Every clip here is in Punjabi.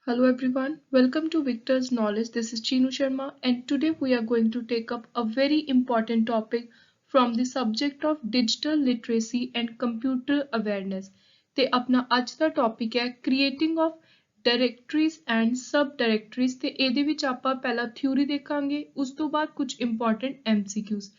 Hello everyone, welcome to Victor's Knowledge. This is Chinu Sharma, and today we are going to take up a very important topic from the subject of digital literacy and computer awareness. ਤੇ ਆਪਣਾ ਅੱਜ ਦਾ ਟੌਪਿਕ ਹੈ creating of directories and sub directories ਤੇ ਇਹਦੇ ਵਿੱਚ ਆਪਾਂ ਪਹਿਲਾਂ ਥਿਊਰੀ ਦੇਖਾਂਗੇ ਉਸ ਤੋਂ ਬਾਅਦ ਕੁਝ ਇੰਪੋਰਟੈਂਟ ਐਮਸੀਕਿਊਜ਼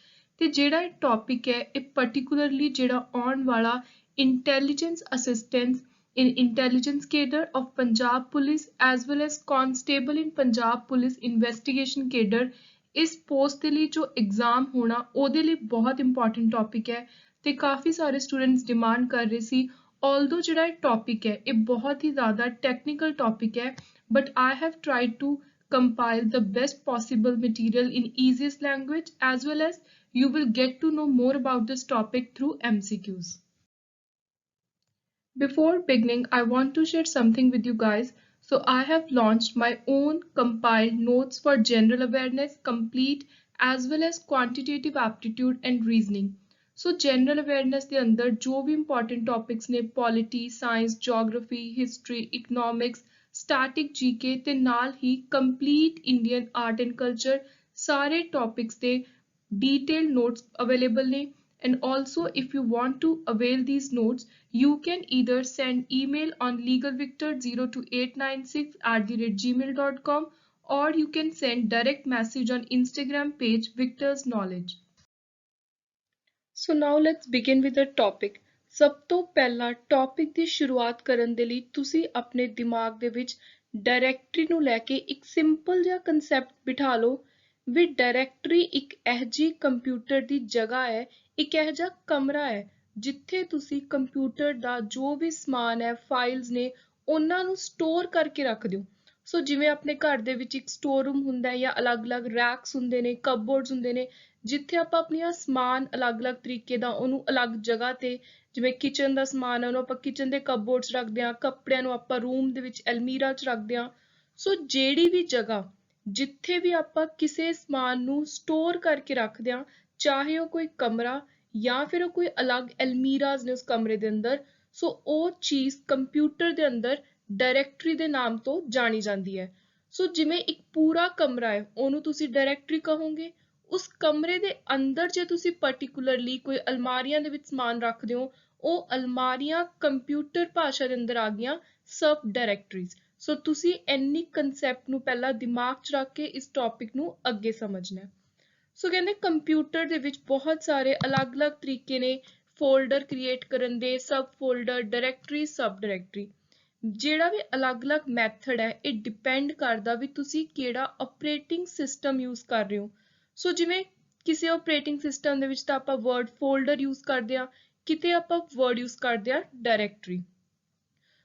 ਤੇ ਜਿਹੜਾ ਇਹ ਟੌਪਿਕ ਹੈ ਇਹ ਪਾਰਟਿਕੂਲਰਲੀ ਜਿਹੜਾ ਆਉਣ ਵਾਲਾ intelligence assistance in intelligence cadre of Punjab Police as well as constable in Punjab Police investigation cadre ਇਸ ਪੋਸਟ ਦੇ ਲਈ ਜੋ ਐਗਜ਼ਾਮ ਹੋਣਾ ਉਹਦੇ ਲਈ ਬਹੁਤ ਇੰਪੋਰਟੈਂਟ ਟੌਪਿਕ ਹੈ ਤੇ ਕਾਫੀ ਸਾਰੇ ਸਟੂਡੈਂਟਸ ਡਿਮਾਂਡ ਕਰ ਰਹੇ ਸੀ although ਜਿਹੜਾ ਇਹ ਟੌਪਿਕ ਹੈ ਇਹ ਬਹੁਤ ਹੀ ਜ਼ਿਆਦਾ ਟੈਕਨੀਕਲ ਟੌਪਿਕ ਹੈ but I have tried to compile the best possible material in easiest language as well as you will get to know more about this topic through MCQs. Before beginning, I want to share something with you guys. So I have launched my own compiled notes for general awareness, complete as well as quantitative aptitude and reasoning. So general awareness ਦੇ ਅੰਦਰ ਜੋ ਵੀ important topics ਨੇ polity, science, geography, history, economics, static GK ਤੇ ਨਾਲ ਹੀ complete Indian art and culture ਸਾਰੇ topics ਦੇ detailed notes available ਨੇ. And also, if you want to avail these notes, you can either send email on legalvictor02896@gmail.com or you can send direct message on Instagram page Victor's Knowledge. So now let's begin with the topic. ਸਭ ਤੋਂ ਪਹਿਲਾਂ ਟੌਪਿਕ ਦੀ ਸ਼ੁਰੂਆਤ ਕਰਨ ਦੇ ਲਈ ਤੁਸੀਂ ਆਪਣੇ ਦਿਮਾਗ ਦੇ ਵਿੱਚ ਡਾਇਰੈਕਟਰੀ ਨੂੰ ਲੈ ਕੇ ਇੱਕ ਸਿੰਪਲ ਜਿਹਾ ਕਨਸੈਪਟ ਬਿਠਾ ਲਓ ਵੀ ਡਾਇਰੈਕਟਰੀ ਇੱਕ ਇਹੋ ਜਿਹੀ ਕੰਪਿਊਟਰ ਦੀ ਜਗ੍ਹਾ ਹੈ, ਇੱਕ ਇਹੋ ਜਿਹਾ ਕਮਰਾ ਹੈ ਜਿੱਥੇ ਤੁਸੀਂ ਕੰਪਿਊਟਰ ਦਾ ਜੋ ਵੀ ਸਮਾਨ ਹੈ, ਫਾਈਲਸ ਨੇ, ਉਹਨਾਂ ਨੂੰ ਸਟੋਰ ਕਰਕੇ ਰੱਖਦੇ ਹੋ। ਸੋ ਜਿਵੇਂ ਆਪਣੇ ਘਰ ਦੇ ਵਿੱਚ ਇੱਕ ਸਟੋਰ ਰੂਮ ਹੁੰਦਾ ਹੈ ਜਾਂ ਅਲੱਗ-ਅਲੱਗ ਰੈਕਸ ਹੁੰਦੇ ਨੇ, ਕਪਬੋਰਡਸ ਹੁੰਦੇ ਨੇ, ਜਿੱਥੇ ਆਪਾਂ ਆਪਣੀਆਂ ਸਮਾਨ ਅਲੱਗ-ਅਲੱਗ ਤਰੀਕੇ ਦਾ ਉਹਨੂੰ ਅਲੱਗ ਜਗ੍ਹਾ ਤੇ, ਜਿਵੇਂ ਕਿਚਨ ਦਾ ਸਮਾਨ ਹੈ ਉਹਨੂੰ ਆਪਾਂ ਕਿਚਨ ਦੇ ਕਪਬੋਰਡਸ ਰੱਖਦੇ ਹਾਂ, ਕੱਪੜਿਆਂ ਨੂੰ ਆਪਾਂ ਰੂਮ ਦੇ ਵਿੱਚ ਅਲਮੀਰਾ 'ਚ ਰੱਖਦੇ ਹਾਂ। ਸੋ ਜਿਹੜੀ ਵੀ ਜਗ੍ਹਾ ਜਿੱਥੇ ਵੀ ਆਪਾਂ ਕਿਸੇ ਸਮਾਨ ਨੂੰ ਸਟੋਰ ਕਰਕੇ ਰੱਖਦੇ ਹਾਂ, ਚਾਹੇ ਉਹ ਕੋਈ ਕਮਰਾ ਜਾਂ ਫਿਰ ਉਹ ਕੋਈ ਅਲੱਗ ਅਲਮੀਰਾਜ਼ ਨੇ ਉਸ ਕਮਰੇ ਦੇ ਅੰਦਰ, ਸੋ ਉਹ ਚੀਜ਼ ਕੰਪਿਊਟਰ ਦੇ ਅੰਦਰ ਡਾਇਰੈਕਟਰੀ ਦੇ ਨਾਮ ਤੋਂ ਜਾਣੀ ਜਾਂਦੀ ਹੈ। ਸੋ ਜਿਵੇਂ ਇੱਕ ਪੂਰਾ ਕਮਰਾ ਹੈ ਉਹਨੂੰ ਤੁਸੀਂ ਡਾਇਰੈਕਟਰੀ ਕਹੋਗੇ, ਉਸ ਕਮਰੇ ਦੇ ਅੰਦਰ ਜੇ ਤੁਸੀਂ ਪਾਰਟਿਕੂਲਰਲੀ ਕੋਈ ਅਲਮਾਰੀਆਂ ਦੇ ਵਿੱਚ ਸਮਾਨ ਰੱਖਦੇ ਹੋ, ਉਹ ਅਲਮਾਰੀਆਂ ਕੰਪਿਊਟਰ ਭਾਸ਼ਾ ਦੇ ਅੰਦਰ ਆ ਗਈਆਂ ਸਬ ਡਾਇਰੈਕਟਰੀਜ਼। ਸੋ ਤੁਸੀਂ ਇੰਨੀ ਕਨਸੈਪਟ ਨੂੰ ਪਹਿਲਾਂ ਦਿਮਾਗ 'ਚ ਰੱਖ ਕੇ ਇਸ ਟੌਪਿਕ ਨੂੰ ਅੱਗੇ ਸਮਝਣਾ ਹੈ। ਸੋ ਕਹਿੰਦੇ ਕੰਪਿਊਟਰ ਦੇ ਵਿੱਚ ਬਹੁਤ ਸਾਰੇ ਅਲੱਗ-ਅਲੱਗ ਤਰੀਕੇ ਨੇ ਫੋਲਡਰ ਕ੍ਰੀਏਟ ਕਰਨ ਦੇ, ਸਬ ਫੋਲਡਰ, ਡਾਇਰੈਕਟਰੀ, ਸਬ ਡਾਇਰੈਕਟਰੀ। ਜਿਹੜਾ ਵੀ ਅਲੱਗ-ਅਲੱਗ ਮੈਥਡ ਹੈ ਇਹ ਡਿਪੈਂਡ ਕਰਦਾ ਵੀ ਤੁਸੀਂ ਕਿਹੜਾ ਆਪਰੇਟਿੰਗ ਸਿਸਟਮ ਯੂਜ਼ ਕਰ ਰਹੇ ਹੋ। ਸੋ ਜਿਵੇਂ ਕਿਸੇ ਆਪਰੇਟਿੰਗ ਸਿਸਟਮ ਦੇ ਵਿੱਚ ਤਾਂ ਆਪਾਂ ਵਰਡ ਫੋਲਡਰ ਯੂਜ਼ ਕਰਦੇ ਹਾਂ, ਕਿਤੇ ਆਪਾਂ ਵਰਡ ਯੂਜ਼ ਕਰਦੇ ਹਾਂ ਡਾਇਰੈਕਟਰੀ।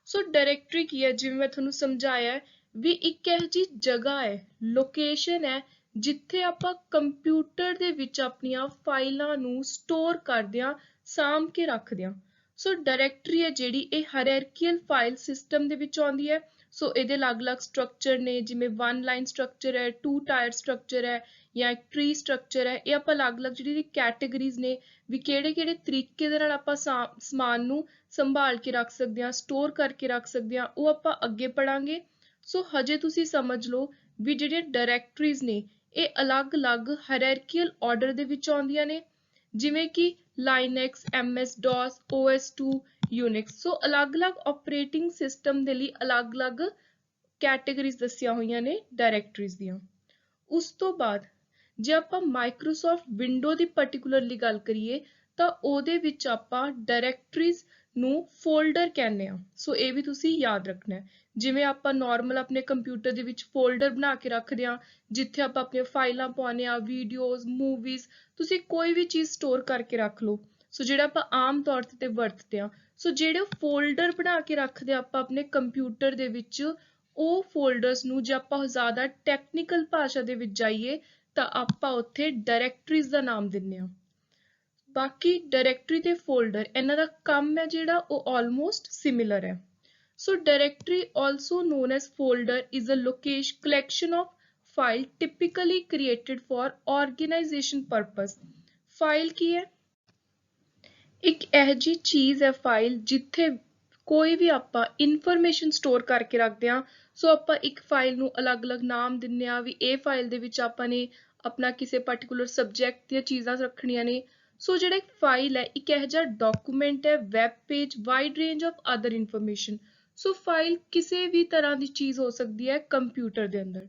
ਸੋ ਡਾਇਰੈਕਟਰੀ ਕੀ ਹੈ, ਜਿਵੇਂ ਮੈਂ ਤੁਹਾਨੂੰ ਸਮਝਾਇਆ ਵੀ ਇੱਕ ਇਹੋ ਜਿਹੀ ਜਗ੍ਹਾ ਹੈ, ਲੋਕੇਸ਼ਨ ਹੈ ਜਿੱਥੇ ਆਪਾਂ ਕੰਪਿਊਟਰ ਦੇ ਵਿੱਚ ਆਪਣੀਆਂ ਫਾਈਲਾਂ ਨੂੰ ਸਟੋਰ ਕਰਦੇ ਹਾਂ, ਸਾਂਭ ਕੇ ਰੱਖਦੇ ਹਾਂ। ਸੋ ਡਾਇਰੈਕਟਰੀ ਹੈ ਜਿਹੜੀ ਇਹ ਹਾਇਰਾਰਕੀਅਲ ਫਾਈਲ ਸਿਸਟਮ ਦੇ ਵਿੱਚ ਆਉਂਦੀ ਹੈ। ਸੋ ਇਹਦੇ ਅਲੱਗ-ਅਲੱਗ ਸਟਰਕਚਰ ਨੇ, ਜਿਵੇਂ 1 ਲਾਈਨ ਸਟਰਕਚਰ ਹੈ, 2 ਟਾਇਰ ਸਟਰਕਚਰ ਹੈ ਜਾਂ ਇੱਕ ਟਰੀ ਸਟਰਕਚਰ ਹੈ। ਇਹ ਆਪਾਂ ਅਲੱਗ-ਅਲੱਗ ਜਿਹੜੀ ਕੈਟੇਗਰੀਜ਼ ਨੇ ਵੀ ਕਿਹੜੇ-ਕਿਹੜੇ ਤਰੀਕੇ ਦੇ ਨਾਲ ਆਪਾਂ ਸਮਾਨ ਨੂੰ ਸੰਭਾਲ ਕੇ ਰੱਖ ਸਕਦੇ ਹਾਂ, ਸਟੋਰ ਕਰਕੇ ਰੱਖ ਸਕਦੇ ਹਾਂ, ਉਹ ਆਪਾਂ ਅੱਗੇ ਪੜਾਂਗੇ। ਸੋ ਹਜੇ ਤੁਸੀਂ ਸਮਝ ਲਓ ਵੀ ਜਿਹੜੀਆਂ ਡਾਇਰੈਕਟਰੀਜ਼ ਨੇ ਇਹ ਅਲੱਗ-ਅਲੱਗ ਹਾਇਰਾਰਕੀਅਲ ਆਰਡਰ ਦੇ ਵਿੱਚ ਆਉਂਦੀਆਂ ਨੇ, ਜਿਵੇਂ ਕਿ ਲਾਈਨੈਕਸ, MS DOS, OS2, ਯੂਨਿਕਸ। ਸੋ ਅਲੱਗ-ਅਲੱਗ ਆਪਰੇਟਿੰਗ ਸਿਸਟਮ ਦੇ ਲਈ ਅਲੱਗ-ਅਲੱਗ ਕੈਟੇਗਰੀਜ਼ ਦੱਸੀਆਂ ਹੋਈਆਂ ਨੇ ਡਾਇਰੈਕਟਰੀਜ਼ ਦੀਆਂ। ਉਸ ਤੋਂ ਬਾਅਦ ਜੇ ਆਪਾਂ ਮਾਈਕਰੋਸਾਫਟ ਵਿੰਡੋ ਦੀ ਪਾਰਟਿਕੂਲਰਲੀ ਗੱਲ ਕਰੀਏ ਤਾਂ ਉਹਦੇ ਵਿੱਚ ਆਪਾਂ ਡਾਇਰੈਕਟਰੀਜ਼ ਨੂੰ ਫੋਲਡਰ ਕਹਿੰਦੇ ਹਾਂ। ਸੋ ਇਹ ਵੀ ਤੁਸੀਂ ਯਾਦ ਰੱਖਣਾ ਹੈ। ਜਿਵੇਂ ਆਪਾਂ ਨਾਰਮਲ ਆਪਣੇ ਕੰਪਿਊਟਰ ਦੇ ਵਿੱਚ ਫੋਲਡਰ ਬਣਾ ਕੇ ਰੱਖਦੇ ਹਾਂ ਜਿੱਥੇ ਆਪਾਂ ਆਪਣੀਆਂ ਫਾਈਲਾਂ ਪਾਉਂਦੇ ਹਾਂ, ਵੀਡੀਓਜ਼, ਮੂਵੀਜ਼, ਤੁਸੀਂ ਕੋਈ ਵੀ ਚੀਜ਼ ਸਟੋਰ ਕਰਕੇ ਰੱਖ ਲਓ। ਸੋ ਜਿਹੜਾ ਆਪਾਂ ਆਮ ਤੌਰ ਤੇ ਵਰਤਦੇ ਹਾਂ, ਸੋ ਜਿਹੜੇ ਫੋਲਡਰ ਬਣਾ ਕੇ ਰੱਖਦੇ ਆਪਾਂ ਆਪਣੇ ਕੰਪਿਊਟਰ ਦੇ ਵਿੱਚ, ਉਹ ਫੋਲਡਰਸ ਨੂੰ ਜੇ ਆਪਾਂ ਜ਼ਿਆਦਾ ਟੈਕਨੀਕਲ ਭਾਸ਼ਾ ਦੇ ਵਿੱਚ ਜਾਈਏ ਤਾਂ ਆਪਾਂ ਉੱਥੇ ਡਾਇਰੈਕਟਰੀਜ਼ ਦਾ ਨਾਮ ਦਿੰਦੇ ਹਾਂ। ਬਾਕੀ ਡਾਇਰੈਕਟਰੀ ਤੇ ਫੋਲਡਰ ਇਹਨਾਂ ਦਾ ਕੰਮ ਹੈ ਜਿਹੜਾ ਉਹ ਆਲਮੋਸਟ ਸਿਮਿਲਰ ਹੈ। So directory also known as folder is a location collection of file typically created for organization purpose। File ਕੀ ਹੈ? ਇੱਕ ਇਹੋ ਜਿਹੀ ਚੀਜ਼ ਹੈ ਫਾਈਲ ਜਿੱਥੇ ਕੋਈ ਵੀ ਆਪਾਂ ਇਨਫੋਰਮੇਸ਼ਨ ਸਟੋਰ ਕਰਕੇ ਰੱਖਦੇ ਹਾਂ, ਸੋ ਆਪਾਂ ਇੱਕ ਫਾਈਲ ਨੂੰ ਅਲੱਗ-ਅਲੱਗ ਨਾਮ ਦਿੰਦੇ ਹਾਂ ਵੀ ਇਹ ਫਾਈਲ ਦੇ ਵਿੱਚ ਆਪਾਂ ਨੇ ਆਪਣਾ ਕਿਸੇ ਪਾਰਟਿਕੂਲਰ ਸਬਜੈਕਟ ਦੀਆਂ ਚੀਜ਼ਾਂ ਰੱਖਣੀਆਂ ਨੇ। ਸੋ ਜਿਹੜਾ ਇੱਕ ਫਾਈਲ ਹੈ ਇੱਕ ਇਹੋ ਜਿਹਾ ਡਾਕੂਮੈਂਟ ਹੈ, web page, wide range of other information. So file ਕਿਸੇ ਵੀ ਤਰ੍ਹਾਂ ਦੀ ਚੀਜ਼ ਹੋ ਸਕਦੀ ਹੈ ਕੰਪਿਊਟਰ ਦੇ ਅੰਦਰ।